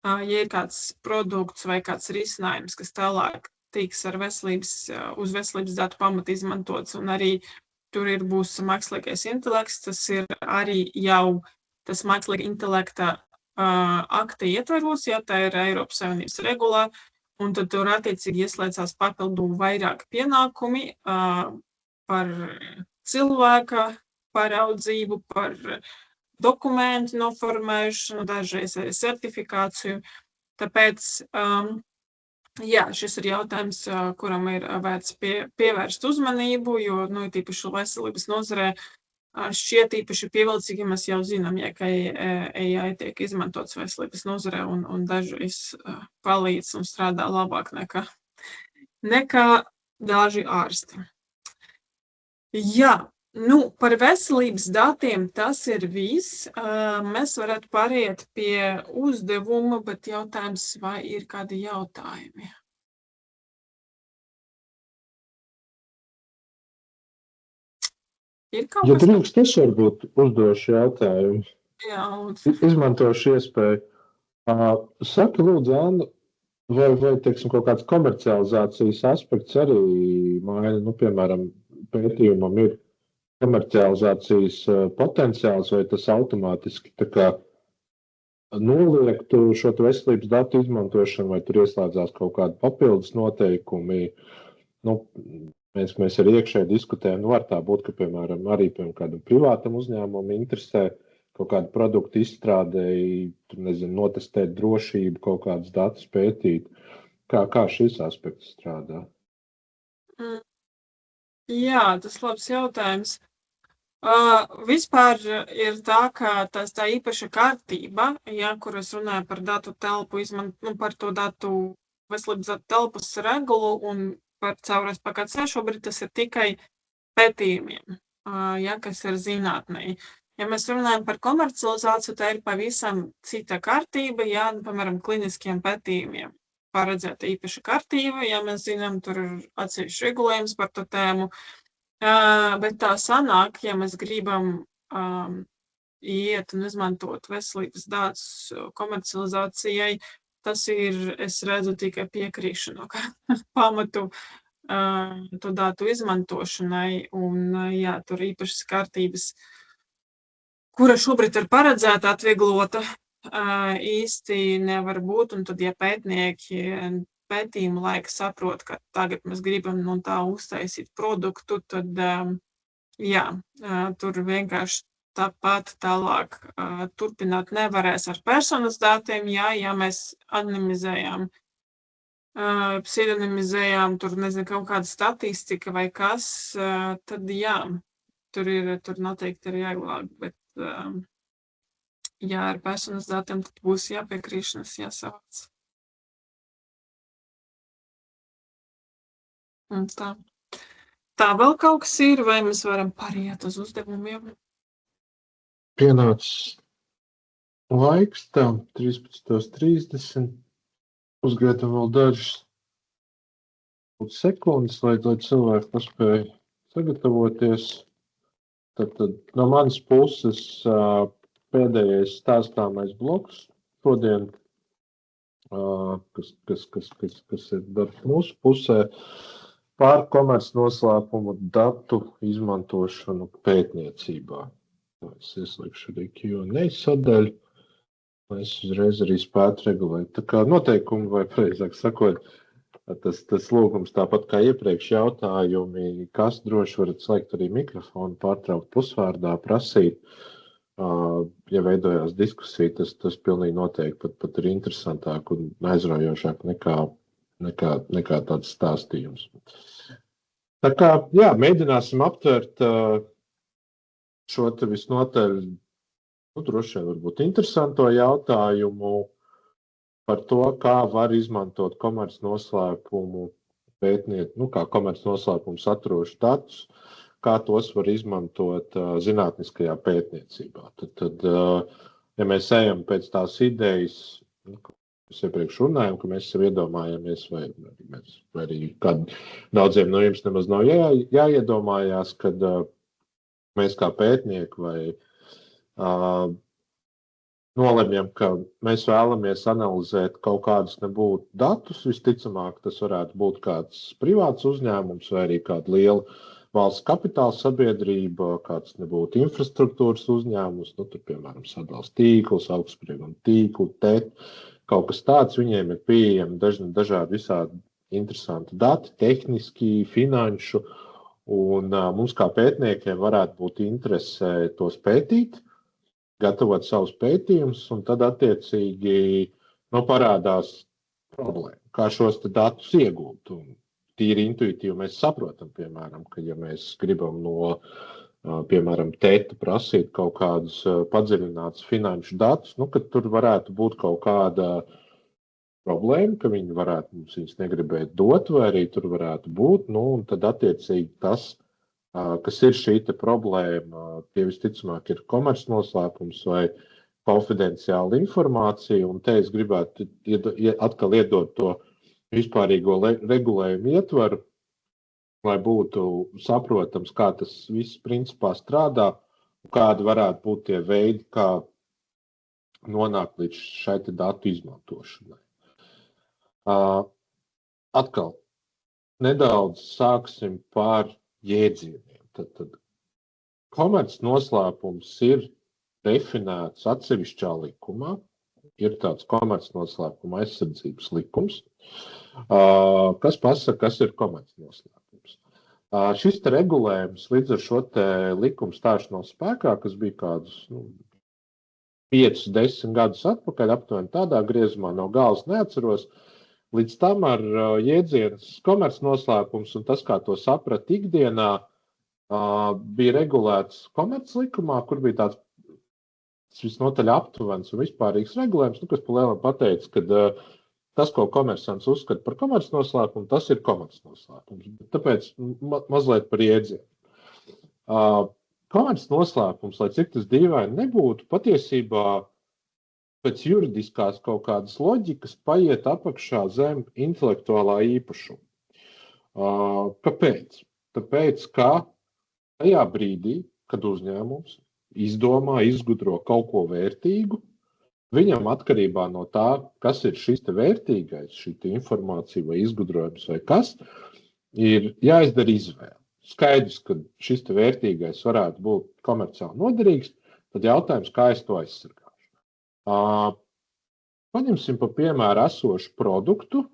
ja ir kāds produkts vai kāds risinājums, kas tālāk tiks uz veselības datu pamata izmantots, un arī tur būs mākslīgais intelekts, tas ir arī jau tas mākslīga intelekta akta ietveros, ja tā ir Eiropas Savienības regulā, un tad tur attiecīgi ieslēdzās papildu vairāk pienākumi par cilvēka paraudzību, par dokumentu noformēšanu, dažreiz arī certifikāciju. Tāpēc, jā, šis ir jautājums, kuram ir vērts pievērst uzmanību, jo, tīpaši veselības nozarē šķiet īpaši pievilcīgi, ja mēs jau zinām, ja, ka AI tiek izmantots veselības nozarē un dažreiz palīdz un strādā labāk nekā daži ārsti. Jā, par veselības datiem tas ir viss. Mēs varētu pāriet pie uzdevuma, bet jautājums, vai ir kādi jautājumi? Ir kaut Ja kas drīkst, es varbūt uzdošu jautājumu. Jā, lūdzu. Izmantošu iespēju. Saki, lūdzu, Anna, vai teiksim, kaut kāds komercializācijas aspekts arī maina, piemēram, pētījumam ir komercializācijas potenciāls, vai tas automātiski tā kā noliektu šo veselības datu izmantošanu, vai tur ieslēdzās kaut kādi papildus noteikumi. Mēs arī iekšēji diskutējam, var tā būt, ka, piemēram, arī kādam privātam uzņēmumam interesē kaut kādu produktu izstrādēji, notestēt drošību, kaut kādus datus pētīt. Kā šis aspekts strādā? Jā, tas labs jautājums. Vispār ir tā, ka tā īpaša kārtība, ja, kur es runāju par datu telpu, par to datu veselības datu telpas regulu un par caurās PKC, šobrīd tas ir tikai pētījumiem, ja, kas ir zinātnē. Ja mēs runājam par komercializāciju, tā ir pavisam cita kārtība, ja, piemēram, kliniskiem pētījumiem paredzēta īpaša kārtība, ja mēs zinām, tur ir atsevišķs regulējums par to tēmu, bet tā sanāk, ja mēs gribam iet un izmantot veselības datus komercializācijai, tas ir, es redzu, tikai piekrišanu pamatu to datu izmantošanai, un, jā, tur īpašas kārtības, kura šobrīd ir paredzēta, atvieglota, īsti nevar būt, un tad, ja pētnieki pētījumu laika saprot, ka tagad mēs gribam no tā uztaisīt produktu, tad, jā, tur vienkārši tāpat tālāk turpināt nevarēs ar personas datiem, ja mēs anonimizējām, pseidonimizējām, tur nezinu, kaut kāda statistika vai kas, tad jā, tur noteikti ir jāglāk, bet jā, ar personas datiem tad būs jāpiekrīšanas, jāsavāc. Un tā. Tā vēl kaut kas ir, vai mēs varam pāriet uz uzdevumiem? Pienācis laiks tam, 13:30. Uzgaidām vēl dažas sekundes, lai cilvēki paspēja sagatavoties. Tad no manas puses pēdējais stāstāmais bloks šodien kas ir darbs mūsu pusē, par komercnoslēpumu datu izmantošanu pētniecībā. Es ieslēgšu arī Q&A sadaļu, lai es uzreiz arī spētu regulēt. Tā kā noteikumi, vai pareizāk sakot, tas lūgums tāpat kā iepriekš jautājumi, kas droši varat slēgt arī mikrofonu, pārtraukt pusvārdā, prasīt. Ja veidojās diskusija, tas pilnīgi noteikti pat ir interesantāk un aizraujošāk nekā tāds stāstījums. Tā kā, jā, mēģināsim aptvert šo te visnotaļ, droši vien varbūt interesanto jautājumu par to, kā var izmantot komercnoslēpumu kā komercnoslēpumu saturošu datus, kā tos var izmantot zinātniskajā pētniecībā. Tad, ja mēs ejam pēc tās idejas, mēs iepriekš runājam, ka mēs sev iedomājamies, vai arī daudziem no jums nemaz nav jāiedomājās, kad mēs kā pētnieki vai nolemjam, ka mēs vēlamies analizēt kaut kādus nebūtu datus, visticamāk tas varētu būt kāds privāts uzņēmums vai arī kāda liela valsts kapitāla sabiedrība, kāds nebūtu infrastruktūras uzņēmums, tur, piemēram, sadals tīkls, augstsprieguma tīklu, kaut kas tāds, viņiem ir pieejami dažādi visādi interesanti dati, tehniski, finanšu, un mums kā pētniekiem varētu būt interese tos pētīt, gatavot savus pētījumus, un tad attiecīgi parādās problēma, kā šos datus iegūt. Un tīri intuitīvi mēs saprotam, piemēram, ka ja mēs gribam no, piemēram, TETA prasīt kaut kādus padziļinātus finanšu datus, kad tur varētu būt kaut kāda problēma, ka viņi varētu mums viņus negribēt dot, vai arī tur varētu būt, un tad attiecīgi tas, kas ir šī problēma, tie visticamāk ir komercnoslēpums vai konfidenciāla informācija, un te es gribētu atkal iedot to vispārīgo regulējumu ietvaru, lai būtu saprotams, kā tas viss principā strādā, un kādi varētu būt tie veidi, kā nonākt līdz šai datu izmantošanai. Atkal, nedaudz sāksim par jēdzieniem. Tad komercnoslēpums ir definēts atsevišķā likumā. Ir tāds komercnoslēpuma aizsardzības likums, kas pasaka, kas ir komercnoslēpums. Šis regulējums līdz ar šo likumu stāšanos spēkā, kas bija kādus 5-10 gadus atpakaļ, aptuveni tādā griezumā, no galas neatceros, līdz tam ar jēdziens komercnoslēpums un tas, kā to saprat ikdienā, bija regulēts komerclikumā, kur bija tāds visnotaļ aptuvens un vispārīgs regulējums, kas pa lielam pateica, ka tas, ko komersants uzskata par komercnoslēpumu, tas ir komercnoslēpums. Tāpēc mazliet par jēdzienu. Komercnoslēpums, lai cik tas dīvaini nebūtu, patiesībā pēc juridiskās kaut kādas loģikas paiet apakšā zem intelektuālā īpašuma. Kāpēc? Tāpēc, ka tajā brīdī, kad uzņēmums izdomā, izgudro kaut ko vērtīgu, viņam atkarībā no tā, kas ir šis vērtīgais, šī informācija vai izgudrojums vai kas, ir jāizdara izvēle. Skaidrs, ka šis vērtīgais varētu būt komerciāli noderīgs, tad jautājums, kā es to aizsargāšu. Paņemsim pa piemēru esošu produktu.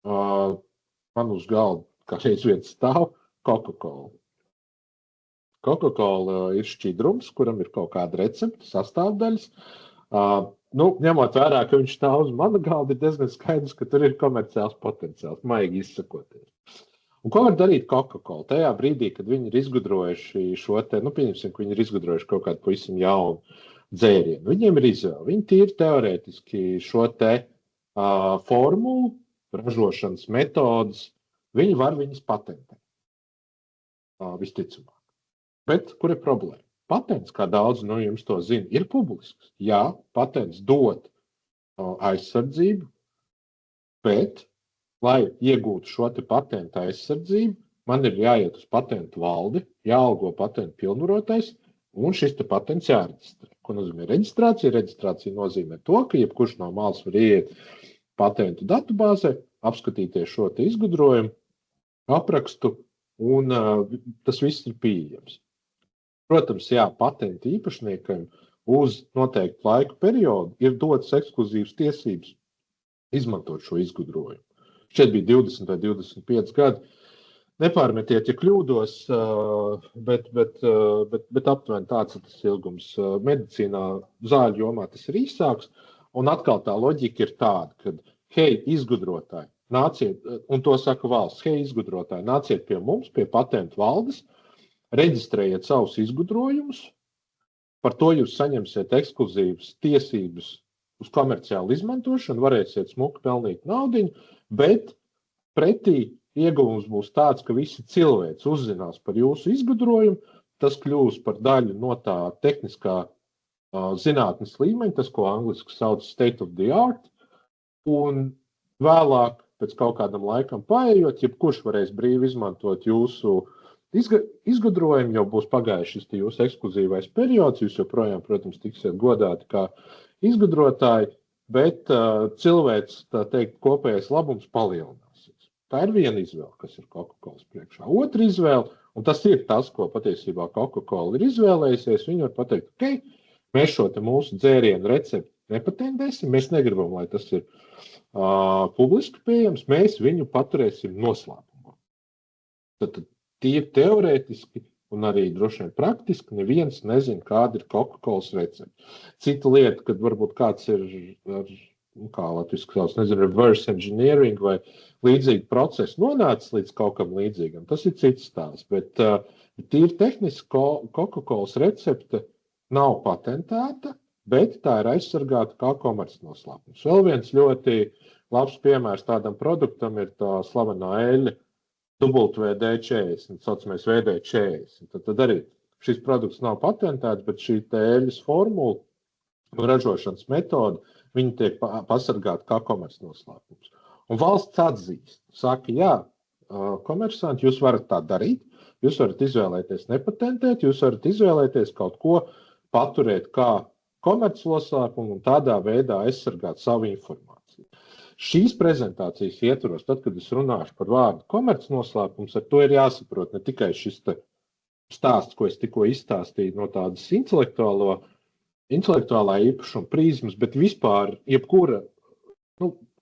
Man uz galda kādreiz viens stāv Coca-Cola. Coca-Cola ir šķidrums, kuram ir kaut kāda recepte, sastāvdaļas. Ņemot vērā, ka viņš stāv uz mana galda, ir diezgan skaidrs, ka tur ir komerciāls potenciāls, maigi izsakoties. Un ko var darīt Coca-Cola? Tajā brīdī, kad viņi ir izgudrojuši šo pieņemsim, ka viņi ir izgudrojuši kaut kādu pavisam jaunu dzērienu. Viņiem ir izvēle. Viņi tīri teorētiski šo formulu, ražošanas metodas, viņi var viņas patentēt. Visticamāk. Bet kur ir problēma? Patents, kā daudz no jums to zina, ir publisks. Jā, patents dod aizsardzību, bet, lai iegūtu šo patentu aizsardzību, man ir jāiet uz patentu valdi, jāalgo patentu pilnvarotais, un šis patents jāreģistrē. Ko nozīmē reģistrācija? Reģistrācija nozīmē to, ka jebkurš no malas var iet patentu datubāzē, apskatīties šo te izgudrojumu, aprakstu, un tas viss ir pieejams. Protams, jā, patentu īpašniekam uz noteiktu laiku periodu ir dotas ekskluzīvas tiesības izmantot šo izgudrojumu. Šeit bija 20 vai 25 gadi. Nepārmetiet, ja kļūdos, bet aptuveni tāds ir tas ilgums. Medicīnā, zāļu jomā tas ir īsāks, un atkal tā loģika ir tāda, ka, hei, izgudrotāji, nāciet, un to saka valsts, hei, izgudrotāji, nāciet pie mums, pie patentu valdes, reģistrējiet savus izgudrojumus, par to jūs saņemsiet ekskluzīvas tiesības uz komerciālu izmantošanu, varēsiet smuki pelnīt naudiņu, bet pretī ieguvums būs tāds, ka visi cilvēks uzzinās par jūsu izgudrojumu, tas kļūs par daļu no tā tehniskā zinātnes līmeņa, tas, ko angliski sauc state of the art, un vēlāk, pēc kaut kādam laikam paejot, jebkurš varēs brīvi izmantot jūsu izgudrojumu, jau būs pagājis šis jūsu ekskluzīvais periods, jūs joprojām, protams, tiksiet godāti kā izgudrotāji, bet cilvēks, tā teikt, kopējais labums palielinās. Tā ir viena izvēle, kas ir Coca-Cola priekšā. Otra izvēle, un tas ir tas, ko patiesībā Coca-Cola ir izvēlējusies, viņi var pateikt, ok, mēs šo te mūsu dzērienu recepti nepatentēsim, mēs negribam, lai tas ir publiski pieejams, mēs viņu paturēsim noslēpumā. Tad tīri teorētiski un arī droši vien praktiski neviens nezina, kāda ir Coca-Colas recepte. Cita lieta, kad varbūt kāds ir ar kā latviski sauc, nezinu, reverse engineering vai līdzīgi procesi nonācis līdz kaut kam līdzīgam. Tas ir cits stāsts, bet tīri tehniski Coca-Colas recepte nav patentēta, bet tā ir aizsargāta kā komercnoslēpums. Vēl viens ļoti labs piemērs tādam produktam ir tā slavenā eļļa WD-40, saucamais VD-40. Tad arī šis produkts nav patentēts, bet šī eļļas formula un ražošanas metoda, viņi tiek pasargāti kā komercnoslēpums. Un valsts atzīst, saka, jā, komersanti, jūs varat tā darīt, jūs varat izvēlēties nepatentēt, jūs varat izvēlēties kaut ko paturēt kā komercnoslēpumu un tādā veidā aizsargāt savu informāciju. Šīs prezentācijas ietvaros, tad, kad es runāšu par vārdu komercnoslēpums, ar to ir jāsaprot ne tikai šis stāsts, ko es tikko izstāstīju no tādas intelektuālā īpašuma prizmas, bet vispār jebkura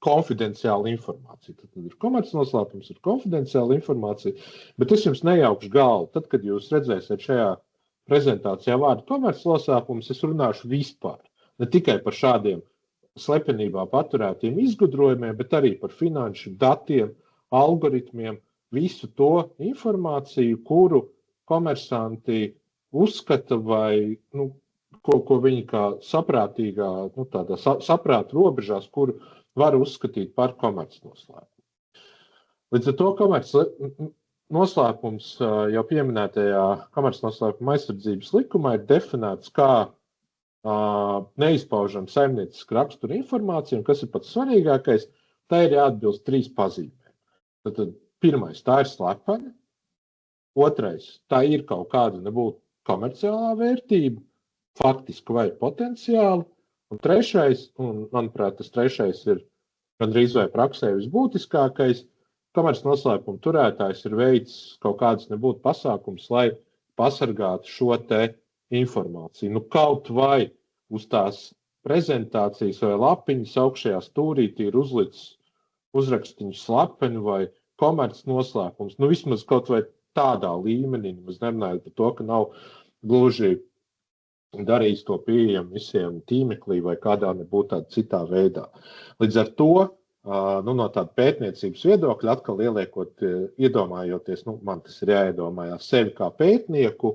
konfidenciāla informācija. Tad ir komercnoslēpums, ir konfidenciāla informācija, bet es jums nejaukšu galvu. Tad, kad jūs redzēsiet šajā prezentācijā vārdu komercnoslēpums, es runāšu vispār. Ne tikai par šādiem slepenībā paturētiem izgudrojumiem, bet arī par finanšu datiem, algoritmiem, visu to informāciju, kuru komersanti uzskata vai ko viņi kā saprātīgā, tādā saprāta robežās, kuru var uzskatīt par komercnoslēpumu. Līdz ar to komercnoslēpums jau pieminētajā komercnoslēpuma aizsardzības likumā ir definēts kā neizpaužama saimnieciska rakstura informācija, un kas ir pats svarīgākais, tā ir jāatbilst 3 pazīmēm. Tad pirmais, tā ir slepena, otrais, tā ir kaut kāda nebūtu komerciālā vērtība, faktiski vai potenciāli, un trešais, un manuprāt, tas trešais ir gandrīz vai praksē visbūtiskākais, komercnoslēpuma turētājs ir veicis kaut kādas nebūtu pasākums, lai pasargātu šo te informāciju. Kaut vai uz tās prezentācijas vai lapiņas augšējā stūrītī ir uzlicis uzrakstiņu slepeni vai komercnoslēpums. Vismaz kaut vai tādā līmenī, nemaz nerunājot par to, ka nav gluži darījis to pieejamu visiem tīmeklī vai kādā nebūtu tādā citā veidā. Līdz ar to, no tāda pētniecības viedokļa, atkal iedomājoties, man tas ir jāiedomājās sevi kā pētnieku,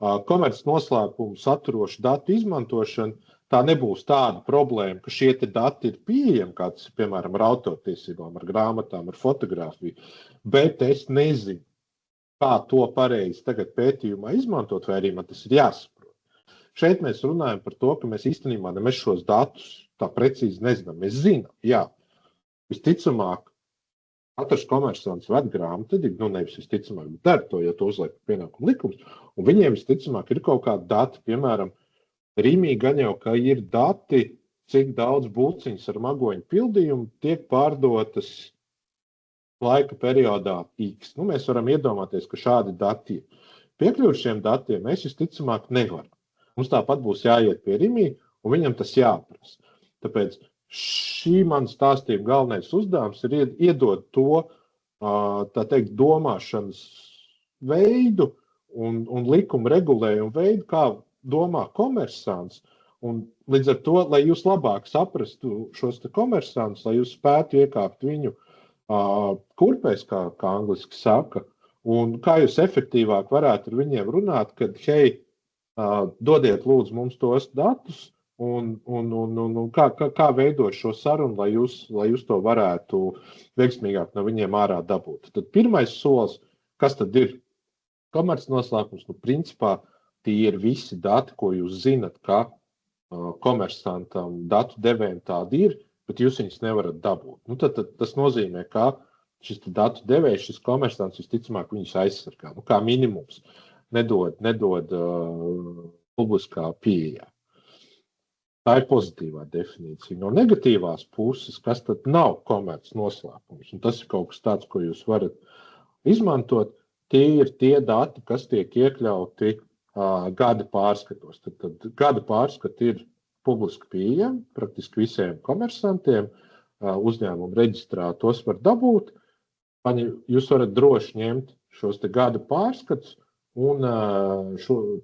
komercnoslēpumu saturošu datu izmantošana, tā nebūs tāda problēma, ka šie te dati ir pieejami, kā tas ir, piemēram, ar autortiesībām, ar grāmatām, ar fotografiju, bet es nezinu, kā to pareizi tagad pētījumā izmantot, vai arī man tas ir jāsaprot. Šeit mēs runājam par to, ka mēs īstenībā nemaz šos datus tā precīzi nezinām. Mēs zinām, jā, visticamāk, katrs komersants ved grāmatvedību, nevis visticamāk, bet dara to, ja to uzliek pienākumu likums, un viņiem visticamāk ir kaut kādi dati, piemēram, Rīmī gan jau, ka ir dati cik daudz buciņas ar magoņu pildījumu tiek pārdotas laika periodā X. Nu, mēs varam iedomāties, ka šādi dati ir. Piekļūt šiem datiem mēs visticamāk nevaram. Mums tāpat būs jāiet pie Rimī, un viņam tas jāprasa. Tāpēc šī man stāstījuma galvenais uzdevums ir iedot to, tā teikt, domāšanas veidu un likuma regulējumu veidu, kā domā komersants. Un līdz ar to, lai jūs labāk saprastu šos te komersantus, lai jūs spētu iekāpt viņu kurpēs, kā angliski saka, un kā jūs efektīvāk varētu ar viņiem runāt, kad, hei, dodiet lūdzu mums tos datus, un kā veidot šo sarunu, lai jūs to varētu veiksmīgāk no viņiem ārā dabūt. Tad pirmais solis, kas tad ir komercnoslēpums? Nu, principā, tie ir visi dati, ko jūs zinat, ka komersantam datu devējiem tādi ir, bet jūs viņus nevarat dabūt. Nu, tad tas nozīmē, ka šis datu devējs, šis komersants visticamāk viņus aizsargā. Nu, kā minimums nedod publiskā pieejā. Tā ir pozitīvā definīcija. No negatīvās puses, kas tad nav komercnoslēpums, un tas ir kaut kas tāds, ko jūs varat izmantot, tie ir tie dati, kas tiek iekļauti gada pārskatos. Tad gada pārskati ir publiski pieejami praktiski visiem komersantiem, uzņēmumu reģistrā tos var dabūt. Jūs varat droši ņemt šos te gada pārskatus un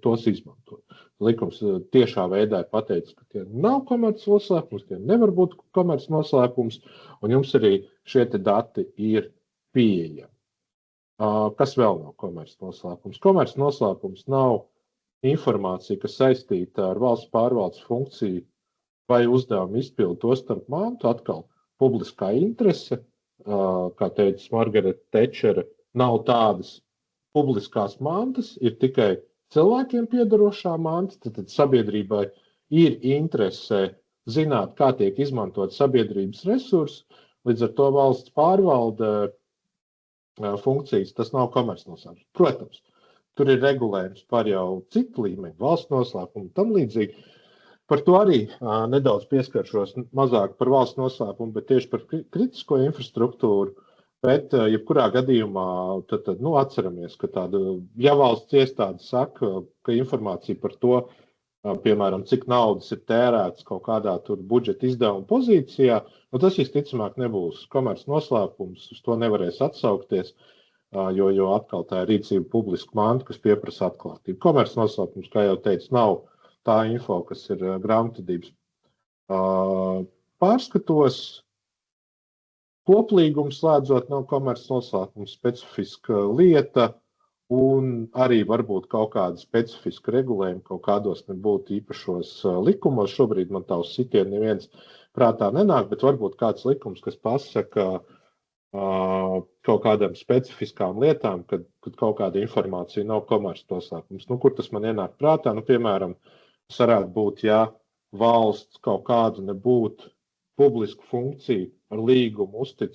tos izmantot. Likums tiešā veidā ir pateicis, ka tie nav komercnoslēpums, tie nevar būt komercnoslēpums, un jums arī šie te dati ir pieejami. Kas vēl nav komercnoslēpums? Komercnoslēpums nav informācija, kas saistīta ar valsts pārvaldes funkciju vai uzdevumu izpildu, to starp mantu, atkal publiskā interese, kā teica Margareta Tečere, nav tādas publiskās mantas, ir tikai cilvēkiem piederošā manta, tad sabiedrībai ir interese zināt, kā tiek izmantot sabiedrības resursi, līdz ar to valsts pārvalde funkcijas, tas nav komercnoslēpums. Protams, tur ir regulējums par jau citu līmeņu, valsts noslēpumu un tam līdzīgi. Par to arī nedaudz pieskaršos, mazāk par valsts noslēpumu, bet tieši par kritisko infrastruktūru. Bet, jebkurā gadījumā, tad atceramies, ka ja valsts iestāde saka, ka informācija par to, piemēram, cik naudas ir tērēts kaut kādā tur budžeta izdevuma pozīcijā, tas visticamāk nebūs komercnoslēpums, uz to nevarēs atsaukties, jo atkal tā ir rīcība publiska manta, kas pieprasa atklātību. Komercnoslēpums, kā jau teicu, nav tā info, kas ir grāmatvedības pārskatos. Koplīgums slēdzot nav komercnoslēpums, specifiska lieta un arī varbūt kaut kāda specifiska regulējuma kaut kādos nebūtu īpašos likumos. Šobrīd man tā uz sitienu neviens prātā nenāk, bet varbūt kāds likums, kas pasaka kaut kādām specifiskām lietām, kad kaut kāda informācija nav komercnoslēpums. Kur tas man ienāk prātā? Piemēram, tas varētu būt, ja valsts kaut kādu nebūtu publisku funkciju ar līgumu uztic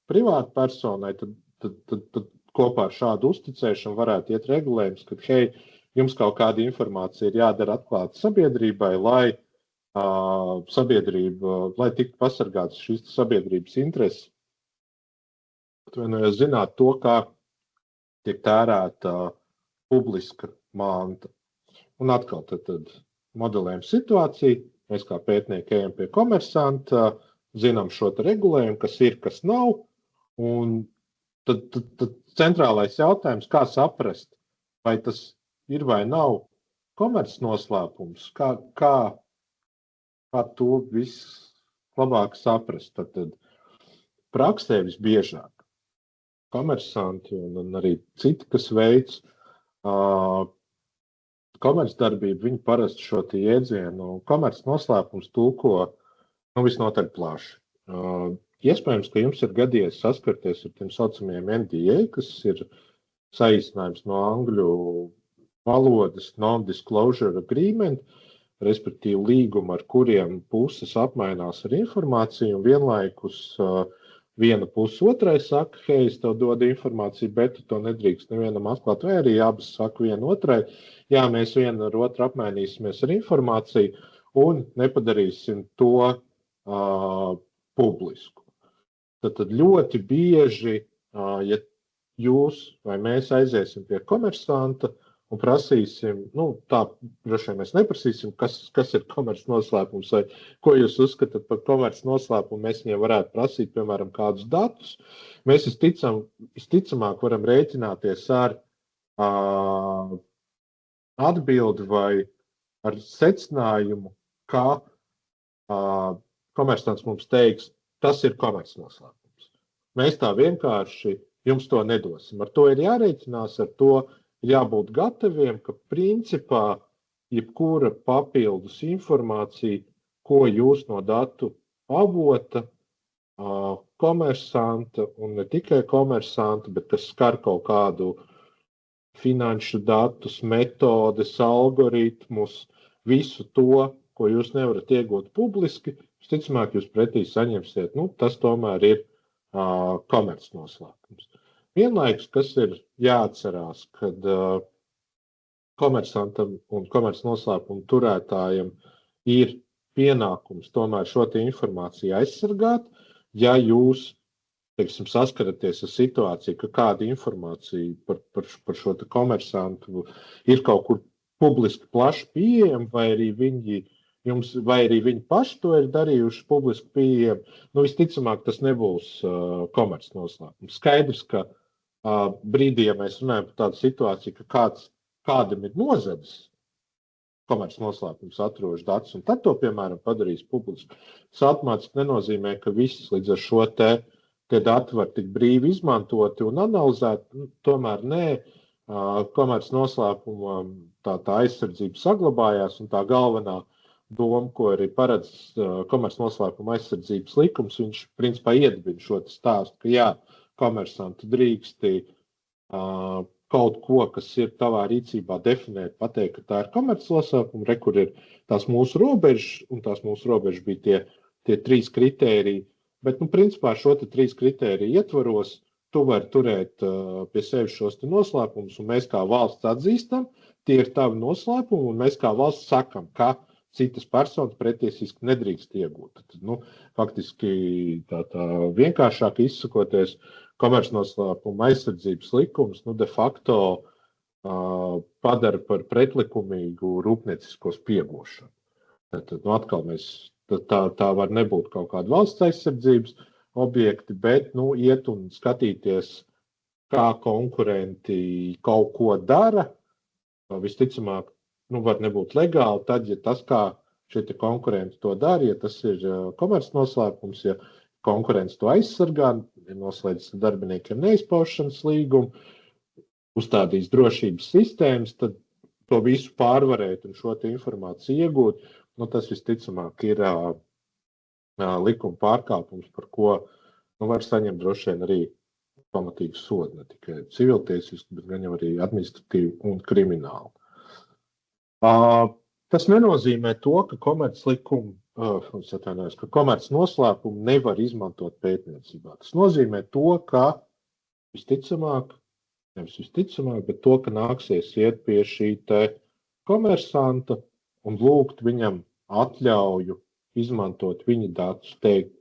privātu personai, tad kopā ar šādu uzticēšanu varētu iet regulējums, ka, hei, jums kaut kāda informācija ir jādara atklāta sabiedrībai, lai tiktu pasargātas šīs sabiedrības intereses. Jūs zināt to, kā tiek tērēta publiska manta. Un atkal tad modelējam situāciju. Mēs kā pētnieki ejam pie komersanta, zinām šo regulējumu, kas ir, kas nav, un tad centrālais jautājums, kā saprast, vai tas ir vai nav komercnoslēpums, kā to viss labāk saprast. Tad praksē visbiežāk komersanti un arī citi, kas veic komercdarbību, viņi parasti šo jēdzienu komercnoslēpums tulko visnotaļ plaši. Iespējams, ka jums ir gadījies saskarties ar tiem saucamajiem NDA, kas ir saīsinājums no angļu valodas Non-Disclosure Agreement, respektīvi līguma, ar kuriem puses apmainās ar informāciju un vienlaikus viena puse otrai saka, hei, es tev dodu informāciju, bet tu to nedrīkst nevienam atklāt, vai arī abas saka viena otrai, jā, mēs viena ar otru apmainīsimies ar informāciju un nepadarīsim to publisku. Tad ļoti bieži, ja jūs vai mēs aiziesim pie komersanta un prasīsim, tā droši vien mēs neprasīsim, kas ir komercnoslēpums vai ko jūs uzskatāt par komercnoslēpumu, mēs viņiem varētu prasīt, piemēram, kādus datus. Mēs visticamāk varam rēķināties ar atbildi vai ar secinājumu, ka komersants mums teiks, tas ir komercnoslēpums. Mēs tā vienkārši jums to nedosim. Ar to ir jārēķinās, ar to ir jābūt gataviem, ka principā jebkura papildus informācija, ko jūs no datu avota, komersanta un ne tikai komersanta, bet kas skar kaut kādu finanšu datus, metodes, algoritmus, visu to, ko jūs nevarat iegūt publiski, visticamāk jūs pretī saņemsiet, tas tomēr ir komercnoslēpums. Vienlaikus, kas ir jāatcerās, kad komersantam un komercnoslēpumu turētājam ir pienākums tomēr šo informāciju aizsargāt, ja jūs, teiksim, saskaraties ar situāciju, ka kāda informācija par šo komersantu ir kaut kur publiski plaši pieejama, vai arī viņi paši to ir darījuši publiski pieejami, visticamāk tas nebūs komercnoslēpums. Skaidrs, ka brīdī, ja mēs runājam par tādu situāciju, ka kādam ir nozadzis komercnoslēpums atrošu datus, un tad to, piemēram, padarīs publiski. Tas automātiski nenozīmē, ka viss līdz ar šo tie dati var tik brīvi izmantoti un analizēti, tomēr nē, komercnoslēpuma tā aizsardzība saglabājās, un tā galvenā doma, ko arī paredz komercnoslēpuma aizsardzības likums, viņš principā iedibina šo stāstu, ka jā, komersantu drīksti kaut ko, kas ir tavā rīcībā definēt, pateikt, ka tā ir komercnoslēpuma, kur ir tās mūsu robežas, un tās mūsu robežas bija tie 3 kritēriji, bet, principā šo 3 kritēriju ietvaros, tu vari turēt pie sevis šos noslēpumus, un mēs kā valsts atzīstam, tie ir tavi noslēpumi, un mēs kā valsts sakam, ka citas personas pretiesiski nedrīkst iegūt. Tad, faktiski tā vienkāršāk izsakoties, komercnoslēpuma aizsardzības likums de facto padara par pretlikumīgu rūpniecisko spiegošanu. Tad atkal tā var nebūt kaut kāda valsts aizsardzības objekti, bet iet un skatīties, kā konkurenti kaut ko dara, visticamāk, var nebūt legāli, tad, ja tas, kā šie konkurenti to dara, ja tas ir komercnoslēpums, ja konkurents to aizsargā, ir noslēdzis darbiniekiem neizpaušanas līgumu, uzstādījis drošības sistēmas, tad to visu pārvarēt un šo informāciju iegūt, tas visticamāk ir likuma pārkāpums, par ko var saņemt droši vien arī pamatīgu sodu, ne tikai civiltiesisku, bet gan jau arī administratīvu un kriminālu. Tas nenozīmē to, ka komercnoslēpumu nevar izmantot pētniecībā. Tas nozīmē to, ka visticamāk, nevis visticamāk, bet to, ka nāksies iet pie šī komersanta un lūgt viņam atļauju izmantot viņa datus, teikt,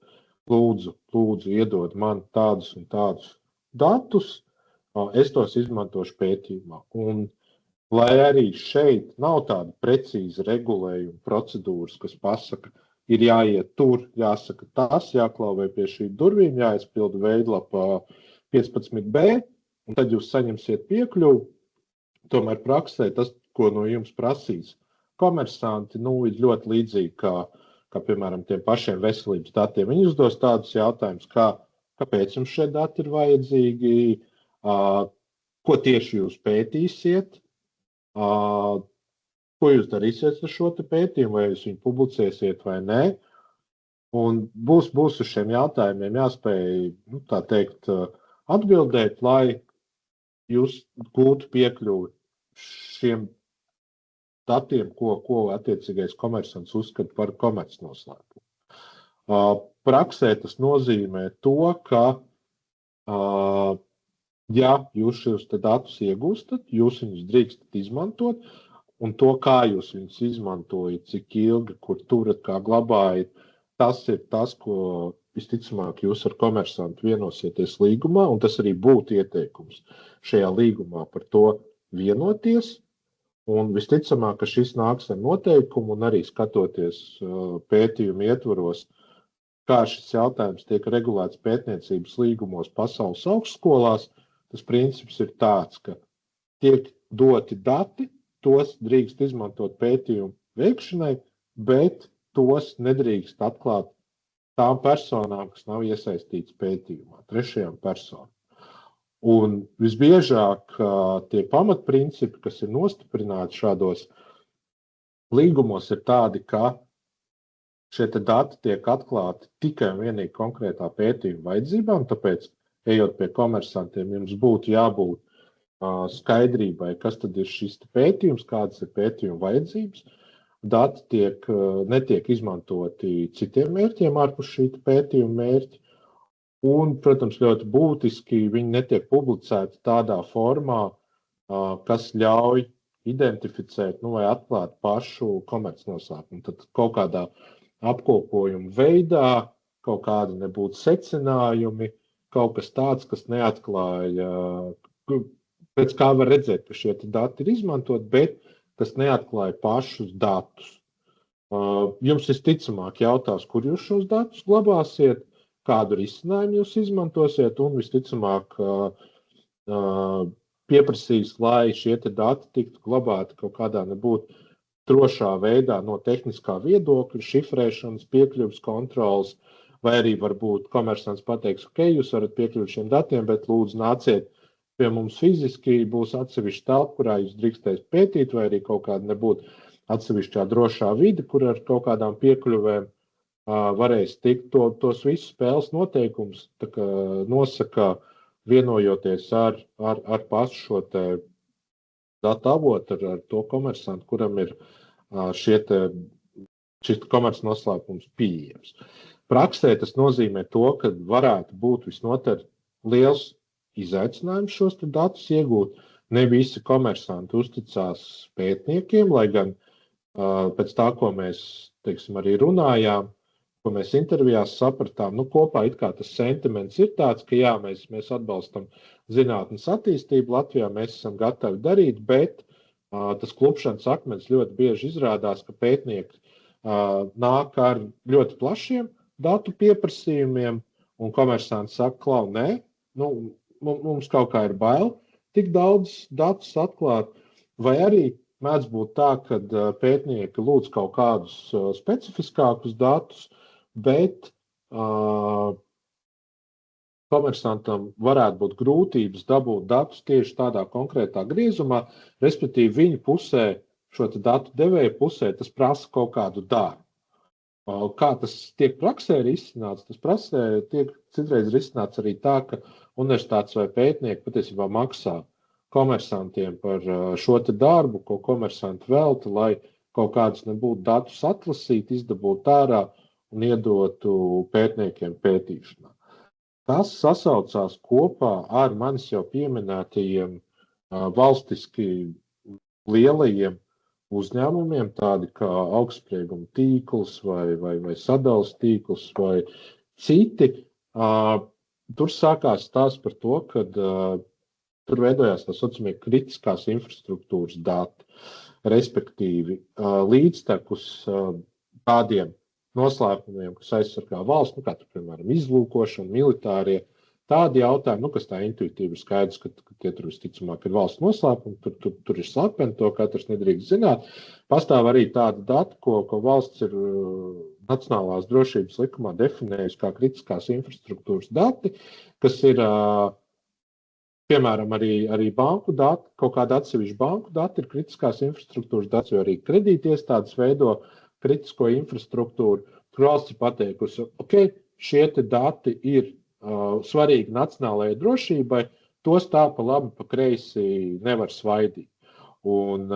lūdzu iedod man tādus un tādus datus, es tos izmantošu pētījumā. Un lai arī šeit nav tāda precīza regulējuma procedūras, kas pasaka, ir jāiet tur, jāsaka tas, jāklauvē pie šī durvīm, jāizpilda veidlapa 15b, un tad jūs saņemsiet piekļuvi. Tomēr praksē tas, ko no jums prasīs komersanti, ir ļoti līdzīgi kā piemēram, tiem pašiem veselības datiem. Viņi uzdos tādus jautājumus, kāpēc jums šie dati ir vajadzīgi, ko tieši jūs pētīsiet, ko jūs darīsiet ar šo pētījumu, vai jūs viņu publicēsiet vai nē. Un būs uz šiem jautājumiem jāspēj, tā teikt, atbildēt, lai jūs gūtu piekļuvi šiem datiem, ko attiecīgais komersants uzskata par komercnoslēpumu. Praksē tas nozīmē to, ka, ja jūs šos datus iegūstat, jūs viņus drīkstat izmantot, un to, kā jūs viņus izmantojat, cik ilgi, kur turat, kā glabājat, tas ir tas, ko visticamāk jūs ar komersantu vienosieties līgumā, un tas arī būtu ieteikums šajā līgumā par to vienoties. Un visticamāk, ka šis nāks ar noteikumu un arī skatoties pētījumu ietvaros, kā šis jautājums tiek regulēts pētniecības līgumos pasaules augstskolās, tas princips ir tāds, ka tiek doti dati, tos drīkst izmantot pētījumu veikšanai, bet tos nedrīkst atklāt tām personām, kas nav iesaistītas pētījumā, trešajām personām. Un visbiežāk tie pamatprincipi, kas ir nostiprināti šādos līgumos, ir tādi, ka šie dati tiek atklāti tikai un vienīgi konkrētā pētījuma vajadzībām, tāpēc, ejot pie komersantiem, jums būtu jābūt skaidrībai, kas tad ir šis pētījums, kādas ir pētījuma vajadzības. Dati netiek izmantoti citiem mērķiem ārpus šī pētījuma mērķa. Un, protams, ļoti būtiski viņi netiek publicēti tādā formā, kas ļauj identificēt vai atklāt pašu komercnoslēpumu. Tad kaut kādā apkopojuma veidā, kaut kādi nebūtu secinājumi, kaut kas tāds, kas neatklāja, pēc kā var redzēt, ka šie dati ir izmantot, bet kas neatklāja pašus datus. Jums visticamāk jautās, kur jūs šos datus glabāsiet, kādu risinājumu jūs izmantosiet, un visticamāk pieprasīs, lai šie dati tiktu glabāti kaut kādā nebūtu drošā veidā no tehniskā viedokļa, šifrēšanas, piekļuves kontrolas, vai arī varbūt komersants pateiks, ok, jūs varat piekļūt šiem datiem, bet lūdzu nāciet pie mums fiziski, būs atsevišķa telpa, kurā jūs drīkstēs pētīt, vai arī kaut kāda nebūtu atsevišķā drošā vide, kur ar kaut kādām piekļuvēm varēs tikt. Tos visus spēles noteikumus nosaka vienojoties ar pašu šo datu avotu, ar to komersantu, kuram ir šis komercnoslēpums pieejams. Praksē tas nozīmē to, ka varētu būt visnotaļ liels izaicinājums šos datus iegūt. Ne visi komersanti uzticās pētniekiem, lai gan pēc tā, ko mēs, arī runājām, ko mēs intervijās sapratām, kopā it kā tas sentiments ir tāds, ka jā, mēs atbalstam zinātnes attīstību Latvijā, mēs esam gatavi darīt, bet tas klupšanas akmens ļoti bieži izrādās, ka pētnieki nāk ar ļoti plašiem datu pieprasījumiem, un komersanti saka, klau, nē, mums kaut kā ir bail tik daudz datus atklāt, vai arī mēdz būt tā, ka pētnieki lūdz kaut kādus specifiskākus datus, bet komersantam varētu būt grūtības dabūt datus tieši tādā konkrētā griezumā, respektīvi viņu pusē, šo datu devēju pusē, tas prasa kaut kādu darbu. Kā tas tiek praksē risināts, tas praksē tiek citreiz risināts arī tā, ka universitātes vai pētnieki patiesībā maksā komersantiem par šo darbu, ko komersanti velta, lai kaut kādus nebūtu datus atlasīt, izdabūt ārā un iedotu pētniekiem pētīšanā. Tas sasaucās kopā ar manis jau pieminētajiem valstiski lielajiem uzņēmumiem, tādi kā augstsprieguma tīkls vai sadales tīkls vai citi. Tur sākās tās par to, ka tur veidojās tā saucamie kritiskās infrastruktūras dati, respektīvi līdztekus tādiem noslēpumiem, kas aizsargā valsts, kā tur, piemēram, izlūkošana, militārie, tādi jautājumi, kas tā intuitīvi ir skaidrs, ka tie tur visticamāk ir valsts noslēpumi, tur ir slepeni, to katrs nedrīkst zināt. Pastāv arī tādi dati, ko valsts ir Nacionālās drošības likumā definējusi kā kritiskās infrastruktūras dati, kas ir, piemēram, arī banku dati, kaut kāda atsevišķa banku dati ir kritiskās infrastruktūras dati, jo arī kredītiestādes veido kritisko infrastruktūru, kur valsts ir pateikusi, ok, šie dati ir svarīgi nacionālajai drošībai, tos tā pa labi, pa kreisi nevar svaidīt. Un,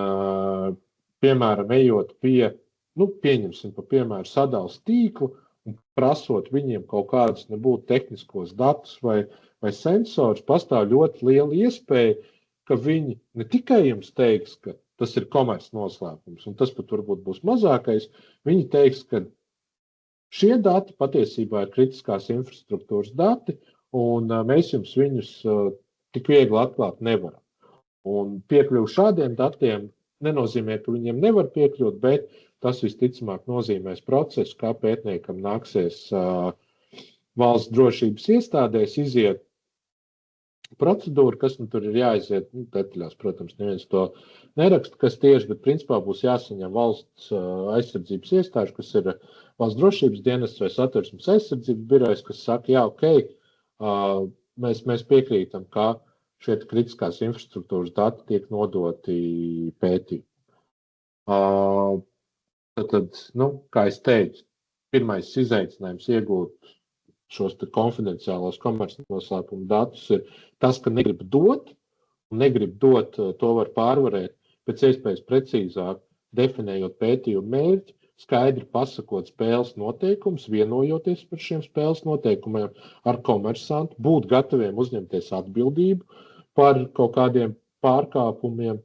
piemēram, ejot pie, pieņemsim pa piemēru sadales tīklu un prasot viņiem kaut kādus nebūtu tehniskos datus vai sensors, pastāv ļoti liela iespēja, ka viņi ne tikai jums teiks, ka tas ir komercnoslēpums, un tas pat varbūt būs mazākais, viņi teiks, ka Šie dati patiesībā ir kritiskās infrastruktūras dati, un mēs jums viņus tik viegli atklāt nevaram. Un piekļuvu šādiem datiem nenozīmē, ka viņiem nevar piekļūt, bet tas visticamāk nozīmēs procesu, kā pētniekam nāksies valsts drošības iestādēs iziet procedūru, kas tur ir jāiziet, detaļās, protams, neviens to neraksta, kas tieši, bet principā būs jāsaņem valsts aizsardzības iestāžu, kas ir valsts drošības dienests vai Satversmes aizsardzības birojas, kas saka, jā, ok, mēs piekrītam, ka šie kritiskās infrastruktūras dati tiek nodoti pētījumam. Tad, kā es teicu, pirmais izaicinājums iegūt šos konfidenciālos komercnoslēpumu datus ir tas, ka negrib dot, un negrib dot, to var pārvarēt pēc iespējas precīzāk, definējot pētījumu mērķi, skaidri pasakot spēles noteikumus, vienojoties par šiem spēles noteikumiem ar komersantu, būt gataviem uzņemties atbildību par kaut kādiem pārkāpumiem,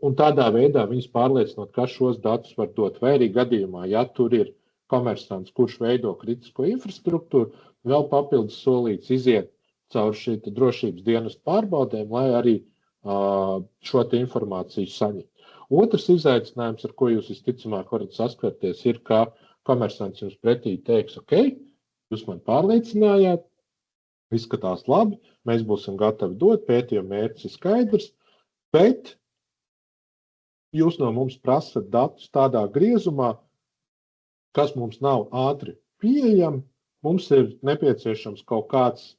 un tādā veidā viņus pārliecinot, ka šos datus var dot, vai arī gadījumā, ja tur ir komersants, kurš veido kritisko infrastruktūru, vēl papildus solīts iziet caur šī drošības dienestu pārbaudēm, lai arī šo informāciju saņemt. Otrs izaicinājums, ar ko jūs visticamāk varat saskarties, ir, ka komersants jums pretī teiks, ok, jūs man pārliecinājāt, izskatās labi, mēs būsim gatavi dot, pētījuma mērķis ir skaidrs, bet jūs no mums prasat datus tādā griezumā, kas mums nav ātri pieejami, mums ir nepieciešams kaut kāds,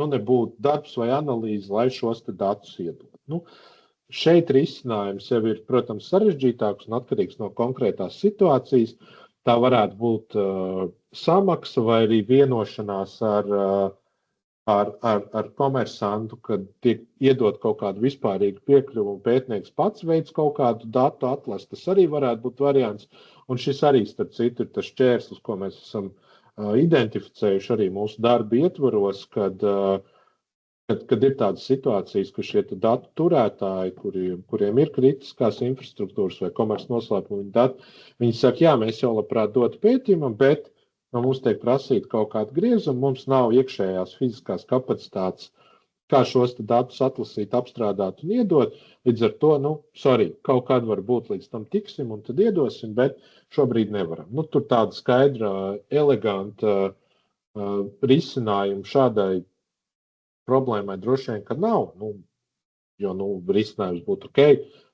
nebūtu darbs vai analīze, lai šos datus iedod. Šeit risinājums jau ir, protams, sarežģītāks un atkarīgs no konkrētās situācijas. Tā varētu būt samaksa vai arī vienošanās ar komersantu, kad tiek iedot kaut kādu vispārīgu piekļuvu un pētnieks pats veids kaut kādu datu atlas. Tas arī varētu būt variants. Un šis arī, starp citu, ir tas šķērslis, ko mēs esam identificējuši arī mūsu darba ietvaros, kad ir tādas situācijas, ka šie datu turētāji, kuriem ir kritiskās infrastruktūras vai komercnoslēpumi dati, viņi saka, jā, mēs jau labprāt dotu pētījumam, bet no mums tiek prasīt kaut kādu griezumu, mums nav iekšējās fiziskās kapacitātes, kā šos datus atlasīt, apstrādāt un iedot. Līdz ar to, kaut kādu varbūt līdz tam tiksim un tad iedosim, bet šobrīd nevaram. Tur tāda skaidra, eleganta risinājuma šādai problēmai droši vien, ka nav. Jo risinājums būtu ok,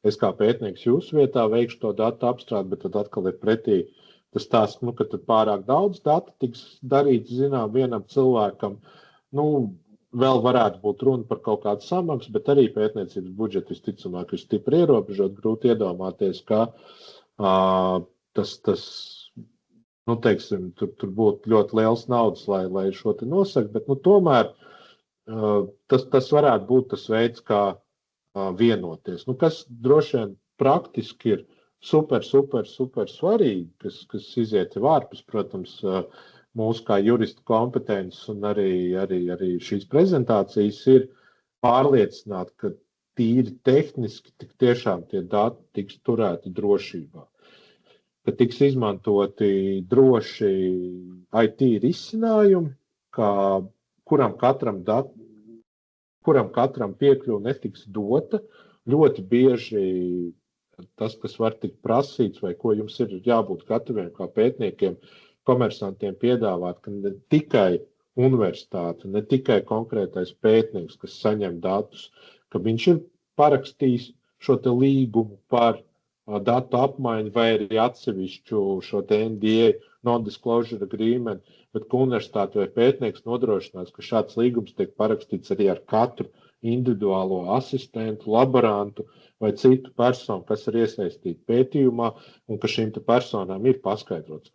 es kā pētnieks jūsu vietā veikšu to datu apstrādi, bet tad atkal ir pretī tas tās, ka tad pārāk daudz datu tiks darīts, vienam cilvēkam. Vēl varētu būt runa par kaut kādu samaksu, bet arī pētniecības budžetu visticamāk ir stipri ierobežot. Grūti iedomāties, ka tur būtu ļoti liels naudas, lai šo te nosaka, bet tomēr tas varētu būt tas veids, kā vienoties. Kas droši vien praktiski ir super svarīgi, kas iziet jau ārpus, protams, mūsu kā juristu kompetences un arī šīs prezentācijas ir pārliecināt, ka tīri tehniski tik tiešām tie dati tiks turēti drošībā. Ka tiks izmantoti droši IT risinājumi, kuram katram piekļuve netiks dota. Ļoti bieži tas, kas var tikt prasīts vai ko jums ir jābūt gataviem kā pētniekiem, komersantiem piedāvāt, ka ne tikai universitāte, ne tikai konkrētais pētnieks, kas saņem datus, ka viņš ir parakstījis šo te līgumu par datu apmaiņu vai arī atsevišķu šo te NDA, non-disclosure agreement, bet ka universitāte vai pētnieks nodrošinās, ka šāds līgums tiek parakstīts arī ar katru individuālo asistentu, laborantu vai citu personu, kas ir iesaistīti pētījumā, un ka šīm te personām ir paskaidrots,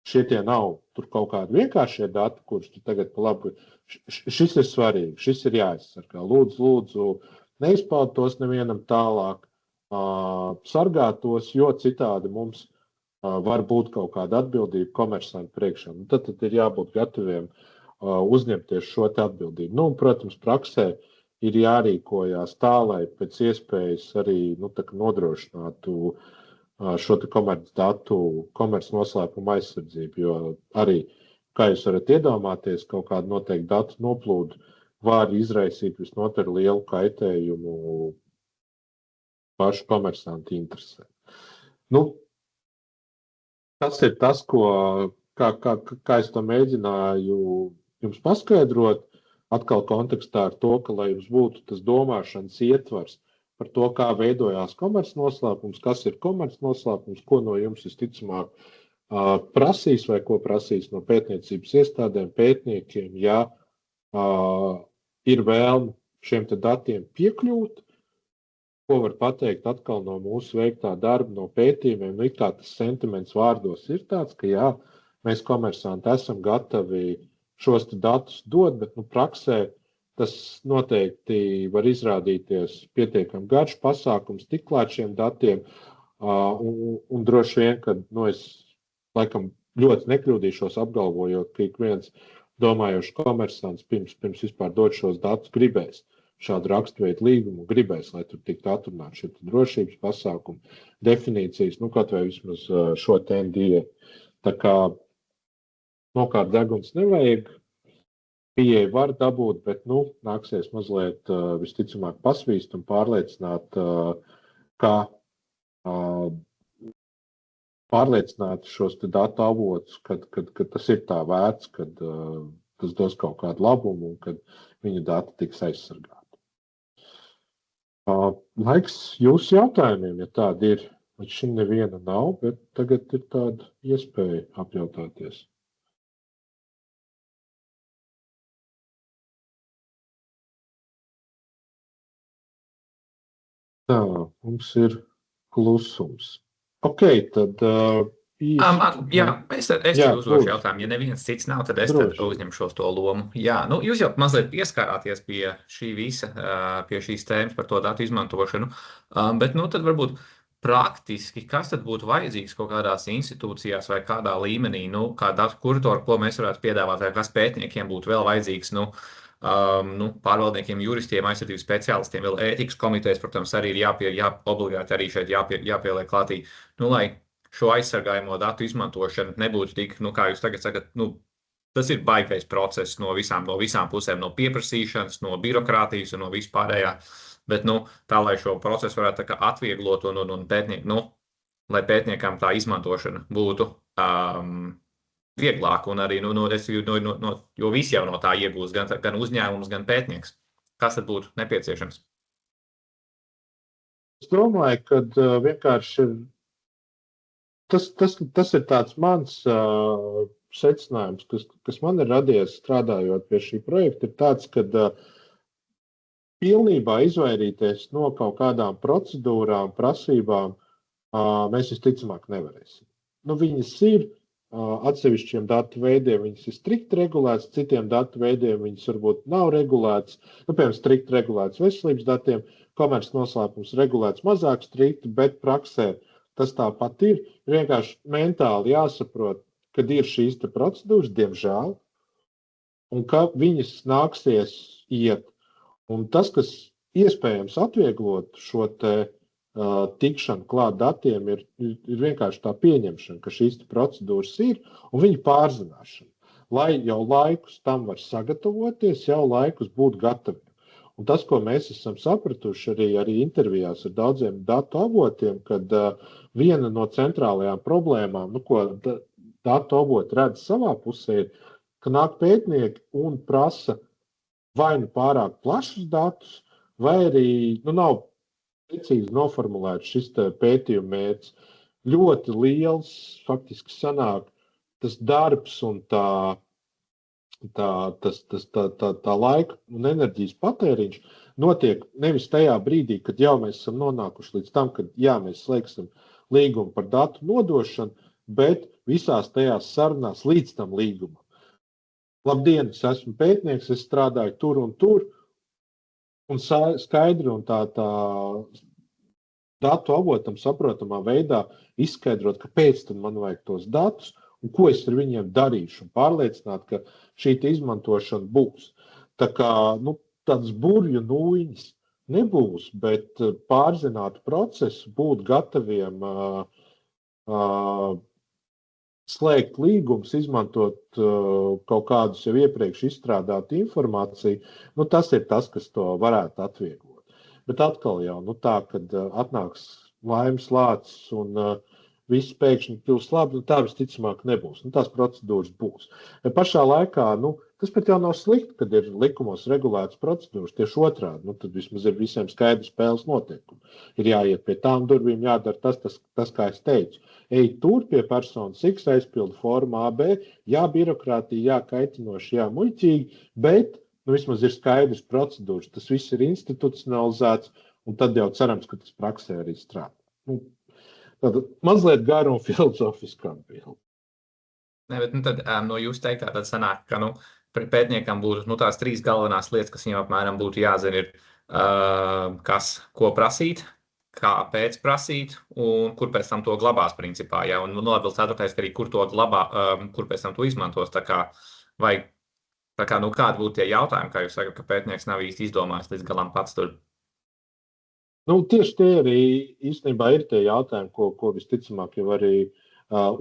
šie tie nav tur kaut kādi vienkāršie dati, kurus tu tagad labi. Šis ir svarīgi, šis ir jāizsargā. Lūdzu, neizpaud tos nevienam tālāk, sargāt tos, jo citādi mums var būt kaut kāda atbildība komersantu priekšā. Tad ir jābūt gataviem uzņemties šo te atbildību. Protams, praksē ir jārīkojās tā, lai pēc iespējas arī nodrošinātu šo te komercnoslēpumu aizsardzību, jo arī, kā jūs varat iedomāties, kaut kādu noteiktu datu noplūdu var izraisīt visnotaļ lielu kaitējumu pašu komersantu interesē. Nu, tas ir tas, kā es to mēģināju jums paskaidrot, atkal kontekstā ar to, ka, lai jums būtu tas domāšanas ietvars par to, kā veidojās komercnoslēpums, kas ir komercnoslēpums, ko no jums visticamāk prasīs vai ko prasīs no pētniecības iestādēm, pētniekiem, ja ir vēlme šiem te datiem piekļūt, ko var pateikt atkal no mūsu veiktā darba, no pētījumiem. Nu, kā tas sentiments vārdos ir tāds, ka jā, mēs komersanti esam gatavi šos te datus dot, bet praksē tas noteikti var izrādīties pietiekami garš pasākums, tik klāt šiem datiem, un droši vien, ka es laikam ļoti nekļūdīšos apgalvojot, ka ik viens domājošs komersants pirms vispār dot šos datus gribēs šādu raksturveidu līgumu, gribēs, lai tur tiktu atrunāt šie drošības pasākumi, definīcijas, kaut vai vismaz šo NDA. Tā kā nokārt deguns nevajag, pieeja var dabūt, bet nāksies mazliet visticamāk pasvīst un pārliecināt, pārliecināt šos te datu avotus, kad tas ir tā vērts, kad tas dos kaut kādu labumu un kad viņu dati tiks aizsargāti. Laiks jūsu jautājumiem, ja tādi ir. Līdz šim neviena nav, bet tagad ir tāda iespēja apjautāties. Tā, mums ir klusums. Ok, tad Jā, es uzdošu jautājumu. Ja neviens cits nav, tad es uzņemšos to lomu. Jā, jūs jau mazliet pieskārāties pie šī visa, pie šīs tēmas par to datu izmantošanu, bet tad varbūt praktiski, kas tad būtu vajadzīgs kaut kādās institūcijās vai kādā līmenī, kā datu kuratoru, ko mēs varētu piedāvāt, vai kas pētniekiem būtu vēl vajadzīgs, pārvaldniekiem, juristiem, aizsardzības speciālistiem, vēl ētikas komitejas, protams, arī ir obligāti arī šeit jāpieliek klātī, lai šo aizsargājamo datu izmantošana nebūtu tik, kā jūs tagad sakat, tas ir baigais process no visām pusēm, no pieprasīšanas, no birokrātijas un no vispārējā, bet, tā, lai šo procesu varētu tā kā atvieglot un lai pētniekam tā izmantošana būtu vieglāk un arī, jo visi jau no tā iegūst, gan uzņēmums, gan pētnieks. Kas tad būtu nepieciešams? Es domāju, ka vienkārši ir Tas ir tāds mans secinājums, kas man ir radies strādājot pie šī projekta, ir tāds, ka pilnībā izvairīties no kaut kādām procedūrām, prasībām mēs visticamāk nevarēsim. Viņas ir atsevišķiem datu veidiem, viņas ir strikt regulētas, citiem datu veidiem viņas varbūt nav regulētas, piemēram, strikt regulētas veselības datiem, komercnoslēpums regulēts mazāk strikti, bet praksē tas tāpat ir. Vienkārši mentāli jāsaprot, kad ir šīs te procedūras, diemžēl, un ka viņas nāksies iet. Un tas, kas iespējams atvieglot šo te tikšanu klāt datiem, ir vienkārši tā pieņemšana, ka šīs te procedūras ir, un viņu pārzināšana. Lai jau laikus tam var sagatavoties, jau laikus būt gataviem. Un tas, ko mēs esam sapratuši arī intervijās ar daudziem datu avotiem, kad viena no centrālajām problēmām, ko datu avoti redz savā pusē, ir, ka nāk pētnieki un prasa vai pārāk plašus datus, vai arī nav precīzi noformulēts šis pētījuma mērķis. Ļoti liels, faktiski sanāk, tas darbs un tā laika un enerģijas patēriņš notiek nevis tajā brīdī, kad jau mēs esam nonākuši līdz tam, kad mēs slēgsim līgumu par datu nodošanu, bet visās tajās sarunās līdz tam līgumam. Labdien, es esmu pētnieks, es strādāju tur, un skaidri un tā datu avotam saprotamā veidā izskaidrot, kāpēc tad man vajag tos datus, un ko es ar viņiem darīšu, un pārliecināt, ka šī izmantošana būs. Tā kā tādas burvju nūjiņas nebūs, bet pārzinātu procesu, būt gataviem slēgt līgumus, izmantot kaut kādus jau iepriekš izstrādātu informāciju, nu, tas ir tas, kas to varētu atvieglot. Bet atkal jau tā, kad atnāks laimes lācis un viss pēkšņi kļūs labi, tā visticamāk nebūs. Tās procedūras būs. Bet pašā laikā, tas pat jau nav slikti, kad ir likumos regulētas procedūras. Tieši otrādi, tad vismaz ir visiem skaidrs spēles noteikumi. Ir jāiet pie tām durvīm, jādara tas, kā es teicu. Ej tur pie personas X, aizpildu formu A, B, jā, birokrātija, jā, kaitinoši, jā, muļķīgi, bet vismaz ir skaidrs procedūras. Tas viss ir institucionalizēts, un tad jau cerams, ka tas praksē arī strādā. Tāda mazliet gara un filozofiska atbilde. Ne, bet tad no jūsu teiktā tad sanāk, ka pētniekam būtu tās 3 galvenās lietas, kas viņam apmēram būtu jāzina, ir ko prasīt, kāpēc prasīt un kur pēc tam to glabās principā. Ja? Un vēl 4. ka arī kur to glabā, kur pēc tam to izmantos. Kādi būtu tie jautājumi, kā jūs sakat, ka pētnieks nav īsti izdomājis līdz galam pats tur? Tieši tie arī īstenībā ir tie jautājumi, ko visticamāk jau arī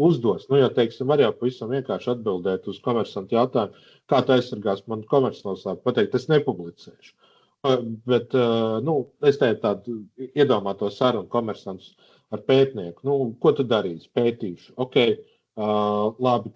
uzdos. Ja teiksim, var jau pavisam vienkārši atbildēt uz komersantu jautājumu, kā tu aizsargās manu komercnoslēpumu, pateikt, es nepublicēšu. Bet es teiktu tādu iedomāto sarunu komersants ar pētnieku. Ko tu darīsi? Pētīšu. Ok, labi,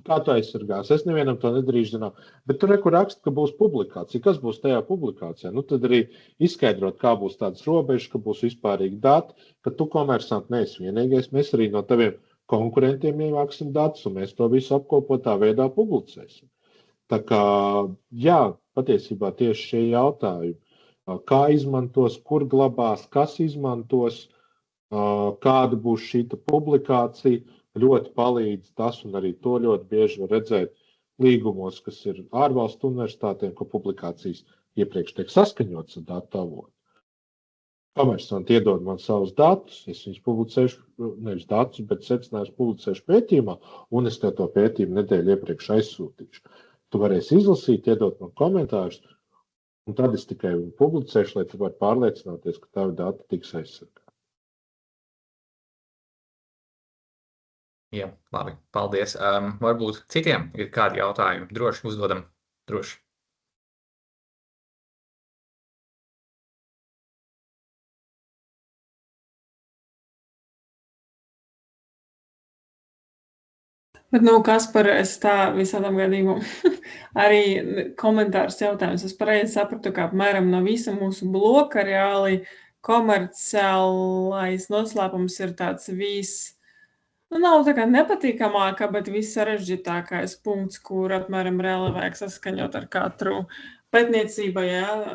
kā tu aizsargās? Es nevienam to nedarīšu zināt. Bet tur rekur raksta, ka būs publikācija. Kas būs tajā publikācijā? Tad arī izskaidrot, kā būs tādas robežas, ka būs vispārīgi dati, ka tu komersanti neesi vienīgais. Mēs arī no taviem konkurentiem ievāksim datus, un mēs to visu apkopotā veidā publicēsim. Tā kā, jā, patiesībā tieši šie jautājumi, kā izmantos, kur glabās, kas izmantos, kāda būs šī publikācija, ļoti palīdz tas, un arī to ļoti bieži var redzēt līgumos, kas ir ārvalstu universitātēm, ko publikācijas iepriekš tiek saskaņotas ar datu avotu. Komersanti iedod man savus datus, es viņus publicēšu, nevis datus, bet secinājumus publicēšu pētījumā, un es tev to pētījumu nedēļu iepriekš aizsūtīšu. Tu varēsi izlasīt, iedot man komentārus, un tad es tikai viņu publicēšu, lai tu vari pārliecināties, ka tavi dati tiks aizsargāti. Jā, labi, paldies. Varbūt citiem ir kādi jautājumi. Droši uzdodam. Droši. Bet, Kaspar, es tā visādām gadījumam arī komentārs jautājums. Es pareizi sapratu, ka apmēram no visa mūsu bloka reāli komerciālais noslēpums ir tāds nav tā kā nepatīkamākā, bet vissarežģītākais punkts, kur apmēram reāli vajag saskaņot ar katru pētniecību,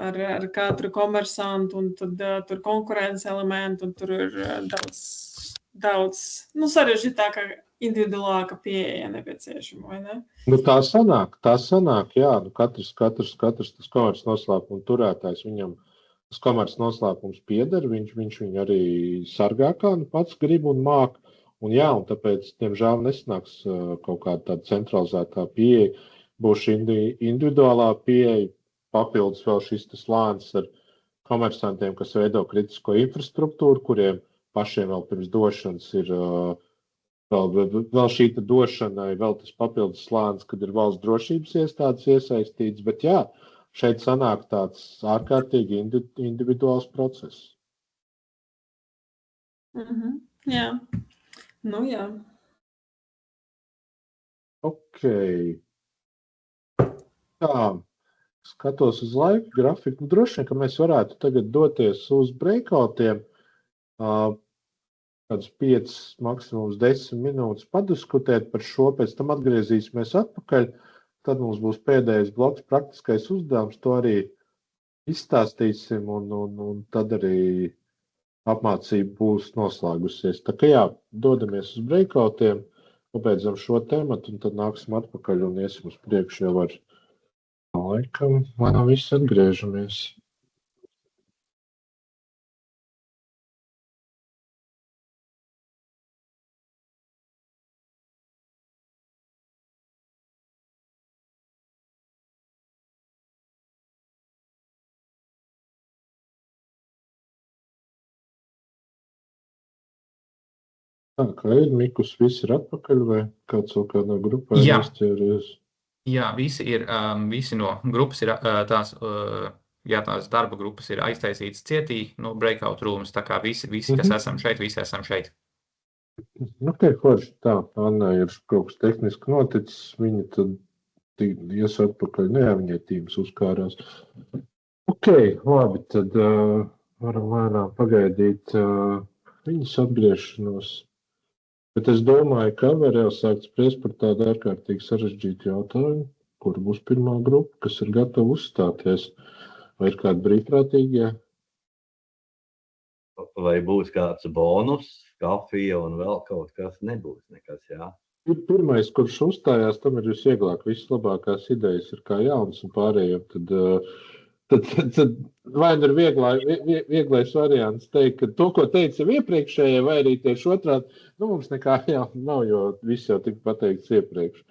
ar katru komersantu, un tad tur konkurences elementu, un tur ir daudz sarežģītākā, individuālāka pieeja nepieciešama, vai ne? Tā sanāk, jā, katrs tas komerces noslēpuma turētājs, viņam tas komerces noslēpums pieder, viņš viņu arī sargā, kā pats grib un māk. Un jā, un tāpēc, diemžēl, nesanāks kaut kāda tāda centralizētā pieeja, būs šī individuālā pieeja, papildus vēl šis slānis ar komersantiem, kas veido kritisko infrastruktūru, kuriem pašiem vēl pirms došanas ir vēl šī došanai, vēl tas papildus slānis, kad ir valsts drošības iestādes iesaistīts, bet jā, šeit sanāk tāds ārkārtīgi individuāls process. Jā. Jā. Ok. Tā, skatos uz laika grafiku. Droši vien, ka mēs varētu tagad doties uz breakoutiem. Kādus 5, maksimums 10 minūtes padiskutēt par šo, pēc tam atgriezīsimies atpakaļ. Tad mums būs pēdējais bloks, praktiskais uzdevums. To arī izstāstīsim, un tad arī apmācība būs noslēgusies. Tā kā jā, dodamies uz breakoutiem, pabeidzam šo tematu, un tad nāksim atpakaļ un iesim uz priekšu jau ar laikam. Lēnām viss atgriežamies. Tā kā ir, Mikus, viss ir atpakaļ, vai kāds vēl kādā grupā ir Jā. izķēries? Jā, visi no grupas ir tās darba grupas ir aiztaisītas cietī, no breakout rooms, tā kā visi, kas esam šeit, visi esam šeit. Ok, forši. Tā, Anna ir kaut kas tehniski noticis, viņa tad ies atpakaļ. Nu jā, viņai tīms uzkārās. Ok, labi, tad varam lēnām pagaidīt viņas atgriešanos. Bet es domāju, ka var jau sākt spriest par tādu ārkārtīgi sarežģītu jautājumu, kur būs pirmā grupa, kas ir gatava uzstāties. Vai ir kādi brīvprātīgie? Vai būs kāds bonus, kafija un vēl kaut kas? Nebūs nekas, jā. Pirmais, kurš uzstājās, tam ir visvieglāk. Vislabākās idejas ir kā jauns un pārējiem. Tad vai nu ir vieglais variants teikt, ka to, ko teica jau iepriekšējie, vai arī tieši otrādi, mums nekā jauna nav, jo viss jau tika pateikts iepriekš.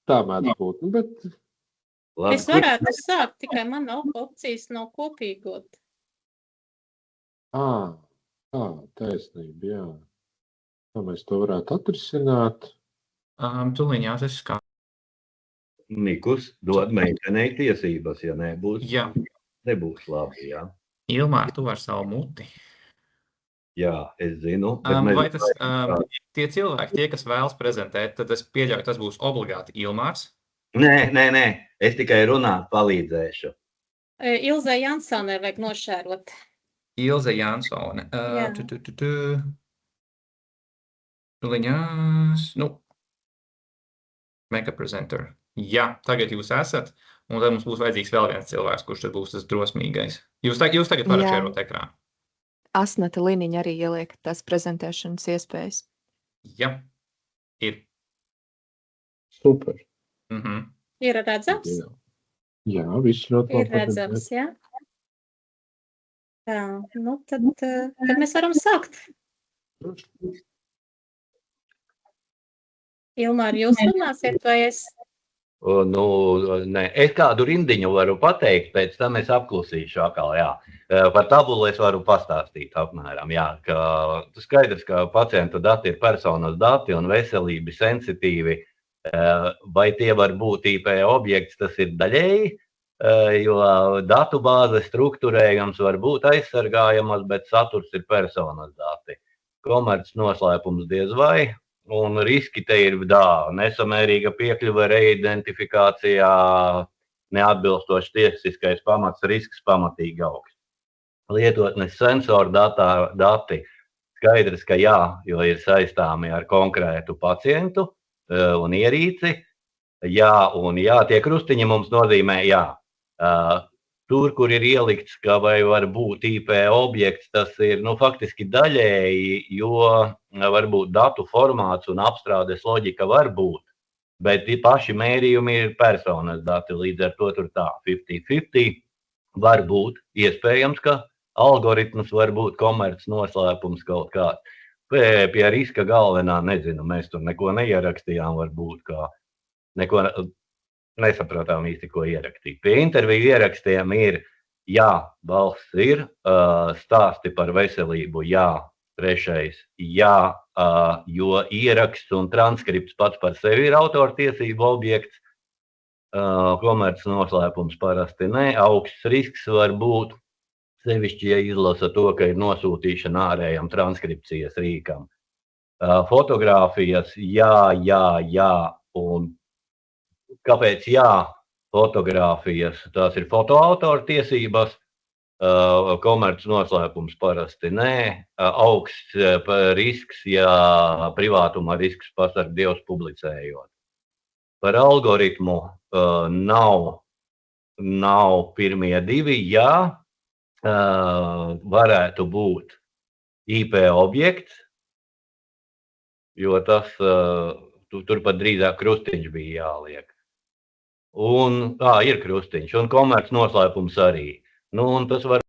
Tā mēdz būt. Bet... Labi, Es varētu sākt, tikai man opcijas nav kopīgot. Taisnība, jā. Kā mēs to varētu atrisināt? Tuliņās es kā. Mikus dod meitenei tiesības, ja nebūs. Jā. Nebūs labi, jā. Ilmār, tu ar savu muti. Jā, es zinu. Vai tas, tie cilvēki, tie, kas vēlas prezentēt, tad es pieļauju, tas būs obligāti Ilmārs? Nē, es tikai runāt palīdzēšu. Ilzai Jansonai vajag nošērot. Ilze Jansone. Tuliņās, make-up presenter. Jā, tagad jūs esat, un tad mums būs vajadzīgs vēl viens cilvēks, kurš tad būs tas drosmīgais. Jūs tagad varat šērot ekrānu. Asnata Liniņa arī ieliek tās prezentēšanas iespējas. Jā, ir. Super. Ir redzams? Jā, viss ļoti labi. Ir redzams, jā. Tā, tad mēs varam sākt. Ilmār, jūs runāsiet, vai es? Nē, es kādu rindiņu varu pateikt, pēc tam es apklusīšu atkal, jā. Par tabulu es varu pastāstīt apmēram, jā, ka skaidrs, ka pacientu dati ir personas dati un veselība sensitīvi, vai tie var būt IP objekts, tas ir daļēji, jo datu bāze struktūrējums var būt aizsargājamas, bet saturs ir personas dati. Komerc noslēpums diez vai. Un riski te ir nesamērīga piekļuve reidentifikācijā, neatbilstoši tiesiskais pamats, risks pamatīgi augsts. Lietotnes sensoru dati skaidrs, ka jā, jo ir saistāmi ar konkrētu pacientu un ierīci. Jā, un jā, tie krustiņi mums nozīmē jā. Tur, kur ir ielikts, ka vai var būt IP objekts, tas ir faktiski daļēji, jo varbūt datu formāts un apstrādes loģika var būt, bet paši mērījumi ir personas dati, līdz ar to tur tā 50-50 var būt. Iespējams, ka algoritms var būt komerc noslēpums kaut kāds. Pie riska galvenā, nezinu, mēs tur neko neierakstījām, varbūt kā neko nesaprotām īsti, ko ierakstīt. Pie interviju ierakstiem ir, jā, balss ir, stāsti par veselību, jā, trešais, jā, jo ieraksts un transkripts pats par sevi ir autortiesību objekts, komerc noslēpums parasti ne, augsts risks var būt, sevišķi, ja izlasa to, ka ir nosūtīšana ārējam transkripcijas rīkam. Fotogrāfijas, jā, un kāpēc jā, fotogrāfijas, tās ir fotoautora tiesības, komerc noslēpums parasti nē, augsts risks, ja privātuma risks pasarg Dievs publicējot. Par algoritmu nav pirmie divi, jā, varētu būt IP objekts, jo tas turpat drīzāk krustiņš bija jāliek. Un ir krustiņš, un komerc noslēpums arī. Un tas var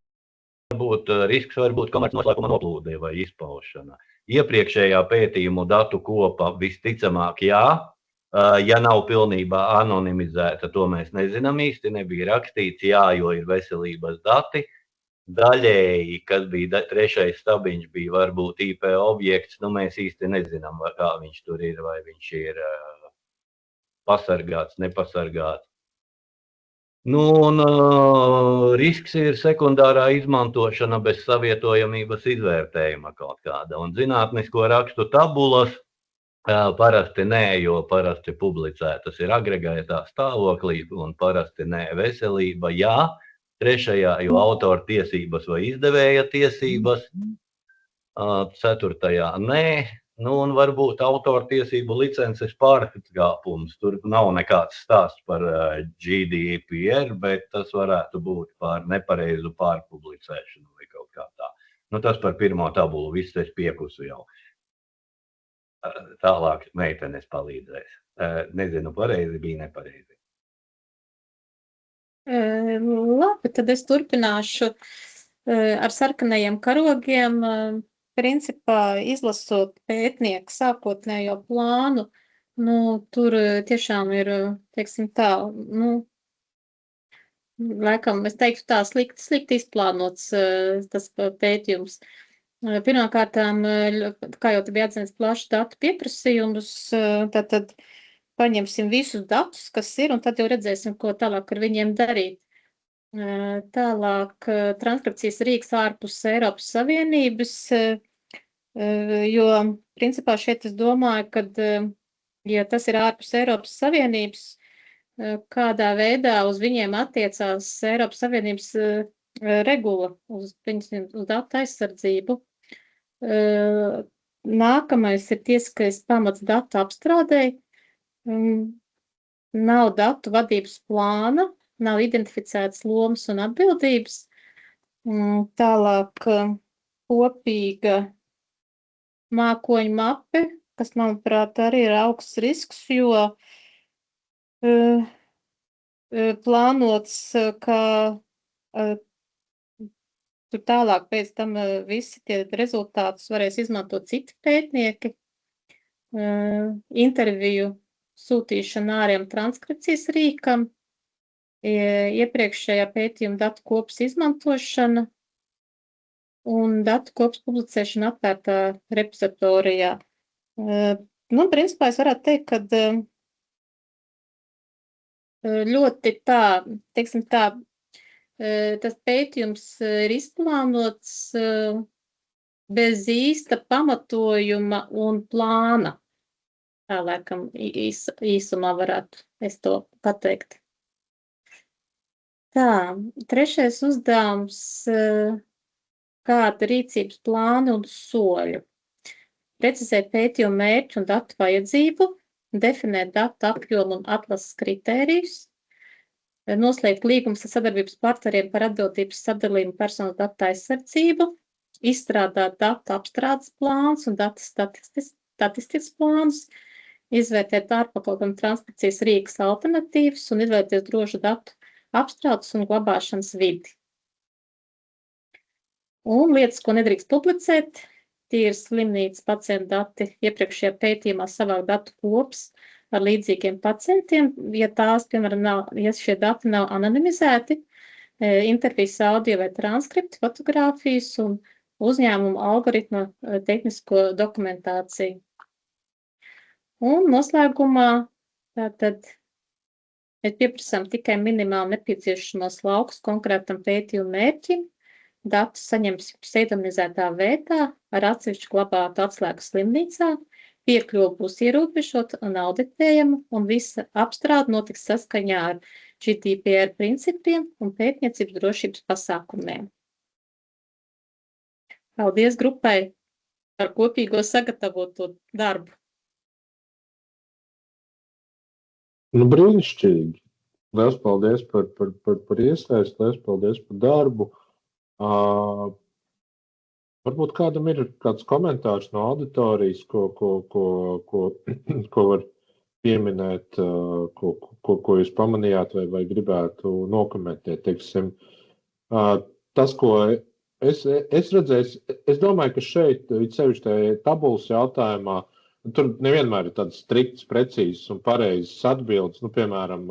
būt, risks var būt komerc noslēpuma noplūde vai izpaušana. Iepriekšējā pētījumu datu kopa visticamāk jā, ja nav pilnībā anonimizēta, to mēs nezinām īsti, nebija rakstīts jā, jo ir veselības dati. daļēji, kas bija trešais stabiņš, bija varbūt IP objekts. Nu, mēs īsti nezinām, kā viņš tur ir, vai viņš ir pasargāts, nepasargāts. Nu, un risks ir sekundārā izmantošana bez savietojamības izvērtējuma kaut kāda. Un zinātnisko rakstu tabulas parasti nē, jo parasti publicētas ir agregētā stāvoklī un parasti nē veselība, jā. Trešajā, jo autora tiesības vai izdevēja tiesības. Ceturtajā nē. Nu, un varbūt autora tiesību licences pārkāpums. Tur nav nekāds stāsts par GDPR, bet tas varētu būt par nepareizu pārpublicēšanu vai kaut kā tā. Nu, tas par pirmo tabulu, viss es piekusu jau. Tālāk meitenes palīdzēs. Nezinu, pareizi bija nepareizi. Labi, tad es turpināšu ar sarkanajiem karogiem. Principā, izlasot pētnieku sākotnējo plānu, nu, tur tiešām ir, teiksim tā, nu, laikam, es teiktu tā, slikti izplānots tas pētījums. Pirmkārtām, kā jau te bija atzīts plašs datu pieprasījums, tad paņemsim visus datus, kas ir, un tad jau redzēsim, ko tālāk ar viņiem darīt. Tālāk transkripcijas rīks ārpus Eiropas Savienības, jo, principā, šeit es domāju, ka, ja tas ir ārpus Eiropas Savienības, kādā veidā uz viņiem attiecās Eiropas Savienības regula uz datu aizsardzību. Nākamais ir tiesiskais pamats datu apstrādei. Nav datu vadības plāna, nav identificētas lomas un atbildības. Tālāk kopīga mākoņu mape, kas, manuprāt, arī ir augsts risks, jo plānots, ka tur tālāk pēc tam visi tie rezultātus varēs izmantot citi pētnieki. Interviju sūtīšana ārējam transkripcijas rīkam, iepriekšējā pētījuma datu kopas izmantošana un datu kopas publicēšana atvērtā repozitorijā. Nu, principā es varētu teikt, ka ļoti tā, teiksim tā, tas pētījums ir izplānots bez īsta pamatojuma un plāna. Tā, laikam, īsumā varētu es to pateikt. Tā, trešais uzdevums, kāda rīcības plāni un soļu. Precizēt pētījumu mērķu un datu vajadzību, definēt datu apjomu un atlases kritērijus, noslēgt līgumus ar sadarbības partneriem par atbildības sadalījumu personas datu aizsardzību, izstrādāt datu apstrādes plāns un datu statistikas plānus, izvērtēt ārpakalpojumu transkripcijas rīkas alternatīvas un izvērtēt drošu datu apstrādes un glabāšanas vidi. Un lietas, ko nedrīkst publicēt, tie ir slimnīcas pacientu dati, iepriekšējā pētījumā savākt datu kopas ar līdzīgiem pacientiem, ja tās, piemēram, ja šie dati nav anonimizēti, intervijas audio vai transkripti, fotogrāfijas un uzņēmumu algoritmu tehnisko dokumentāciju. Un noslēgumā tātad mēs pieprasām tikai minimāli nepieciešamos laukus konkrētam pētījumu mērķim, datus saņemsim pseidonimizētā veidā ar atsevišķu glabātu atslēgu slimnīcā, piekļuve būs ierobežota un auditējama, un visa apstrāde notiks saskaņā ar GDPR principiem un pētniecības drošības pasākumiem. Paldies grupai par kopīgo sagatavoto darbu. Nu, brīnišķīgi. Liels paldies par iesaisti, liels paldies par darbu. Varbūt kādam ir kāds komentārs no auditorijas, ko var pieminēt, ko jūs pamanījāt vai gribētu nokomentēt. Teiksim, tas, ko es redzēju, es domāju, ka šeit, sevišķi tajā tabulas jautājumā, tur nevienmēr ir tādas striktas, precīzas un pareizas atbildes, nu, piemēram,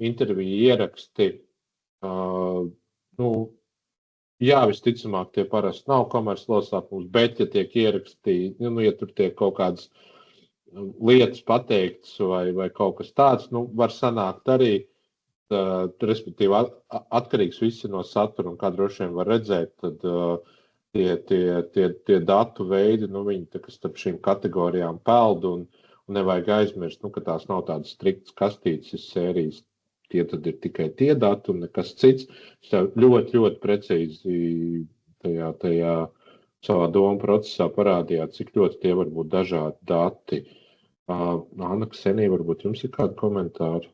interviju ieraksti, nu, Jā, visticamāk, tie parasti nav komercnoslēpums, bet, ja tiek ierakstīti, ja tur tiek kaut kādas lietas pateiktas vai kaut kas tāds, var sanākt arī, respektīvi, atkarīgs viss no satura, un kā droši vien var redzēt, tad tie datu veidi, viņi tā kā starp šīm kategorijām peld, un nevajag aizmirst, ka tās nav tādas striktas kastītes sērijas. Tie tad ir tikai tie dati un nekas cits. Es tev ļoti, ļoti precīzi tajā savā domu procesā parādījāt, cik ļoti tie var būt dažādi dati. Anna, Ksenija, varbūt jums ir kādi komentāri?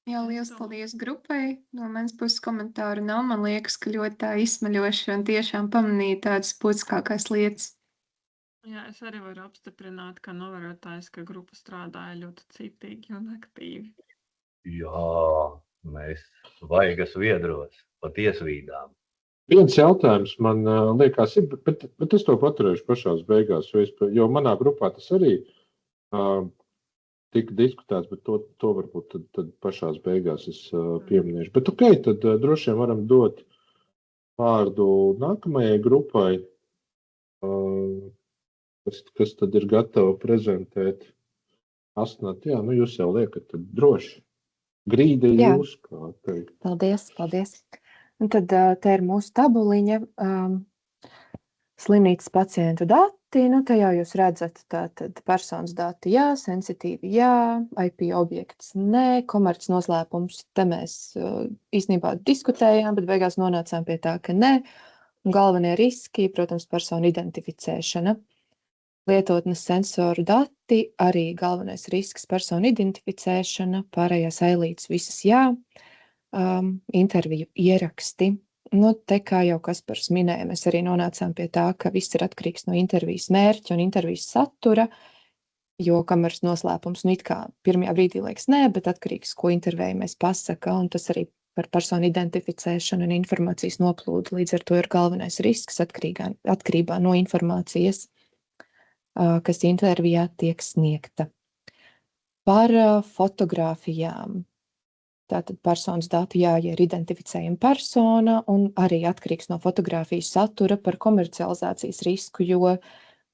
Jā, liels paldies grupai. No manas puses komentāru nav. Man liekas, ka ļoti tā izsmeļoši un tiešām pamanīja tādas būtiskākās lietas. Jā, es arī varu apstiprināt, ka novērotājs, ka grupa strādāja ļoti citīgi un aktīvi. Jā, mēs vaigas viedros, pat iesvīdām. Viens jautājums man liekas, bet es to paturēšu pašās beigās, jo manā grupā tas arī tika diskutēts, bet to varbūt tad pašās beigās es pieminēšu. Bet tad droši vien varam dot vārdu nākamajai grupai, kas tad ir gatava prezentēt. Asnat, jā, jūs jau liekat, tad droši. Grīda jūs, kā teikt. Paldies. Un tad te ir mūsu tabuliņa, slimnīcas pacientu dati. Te jau jūs redzat, tātad personas dati jā, sensitīvi jā, IP objekts nē, komerc noslēpums. Te mēs īstenībā diskutējām, bet beigās nonācām pie tā, ka nē. Un galvenie riski, protams, personu identificēšana. Lietotnes sensoru dati, arī galvenais risks personu identificēšana, pārējās ailītes visas jā, interviju ieraksti. Te kā jau Kaspars minēja, mēs arī nonācām pie tā, ka viss ir atkarīgs no intervijas mērķa un intervijas satura, jo komerc noslēpums, it kā pirmajā brīdī liekas nē, bet atkarīgs, ko intervējumais pasaka, un tas arī par personu identificēšanu un informācijas noplūdu. Līdz ar to ir galvenais risks atkarībā no informācijas, kas intervijā tiek sniegta. Par fotogrāfijām. Tātad personas dati ja ir identificējama persona un arī atkarīgs no fotogrāfijas satura par komercializācijas risku, jo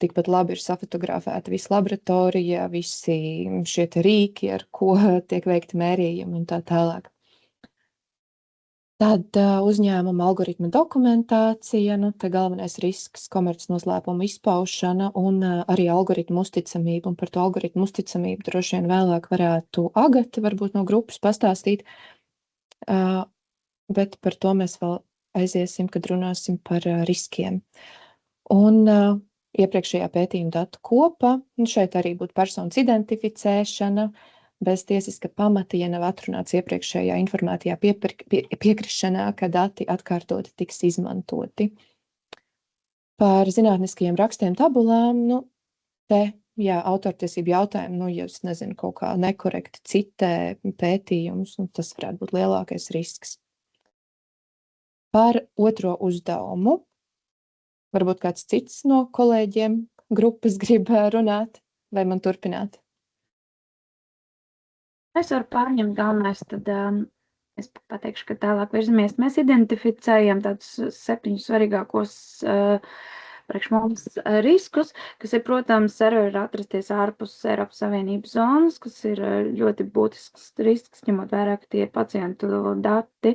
tikpat labi ir safotografēta visa laboratorija, visi šie rīki, ar ko tiek veikti mērījumi un tā tālāk. Tad uzņēmuma algoritma dokumentācija, te galvenais risks komerc noslēpuma izpaušana un arī algoritmu uzticamība. Un par to algoritmu uzticamību droši vien vēlāk varētu Agata varbūt no grupas pastāstīt, bet par to mēs vēl aiziesim, kad runāsim par riskiem. Un iepriekšējā pētījuma datu kopa, šeit arī būtu personas identificēšana, bez tiesiska pamata, ja nav atrunāts iepriekšējā informētajā piekrišanā, ka dati atkārtoti tiks izmantoti. Par zinātniskajiem rakstiem tabulām, autortiesību jautājumu, ja es nezinu, kaut kā nekorekti citē pētījumus, tas varētu būt lielākais risks. Par otro uzdevumu, varbūt kāds cits no kolēģiem grupas grib runāt, vai man turpināt? Es varu pārņemt galvenais, tad es pateikšu, ka tālāk virzamies. Mēs identificējam tādus 7 svarīgākos priekš mums riskus, kas ir, protams, serveri atrasties ārpus Eiropas Savienības zonas, kas ir ļoti būtisks risks, ņemot vērā, ka tie ir pacientu dati.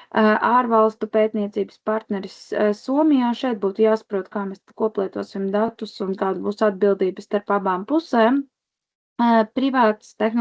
Ārvalstu pētniecības partneris Somijā. Šeit būtu jāsaprot, kā mēs koplietosim datus un kāda būs atbildības starp abām pusēm. Privātas tehnoloģijas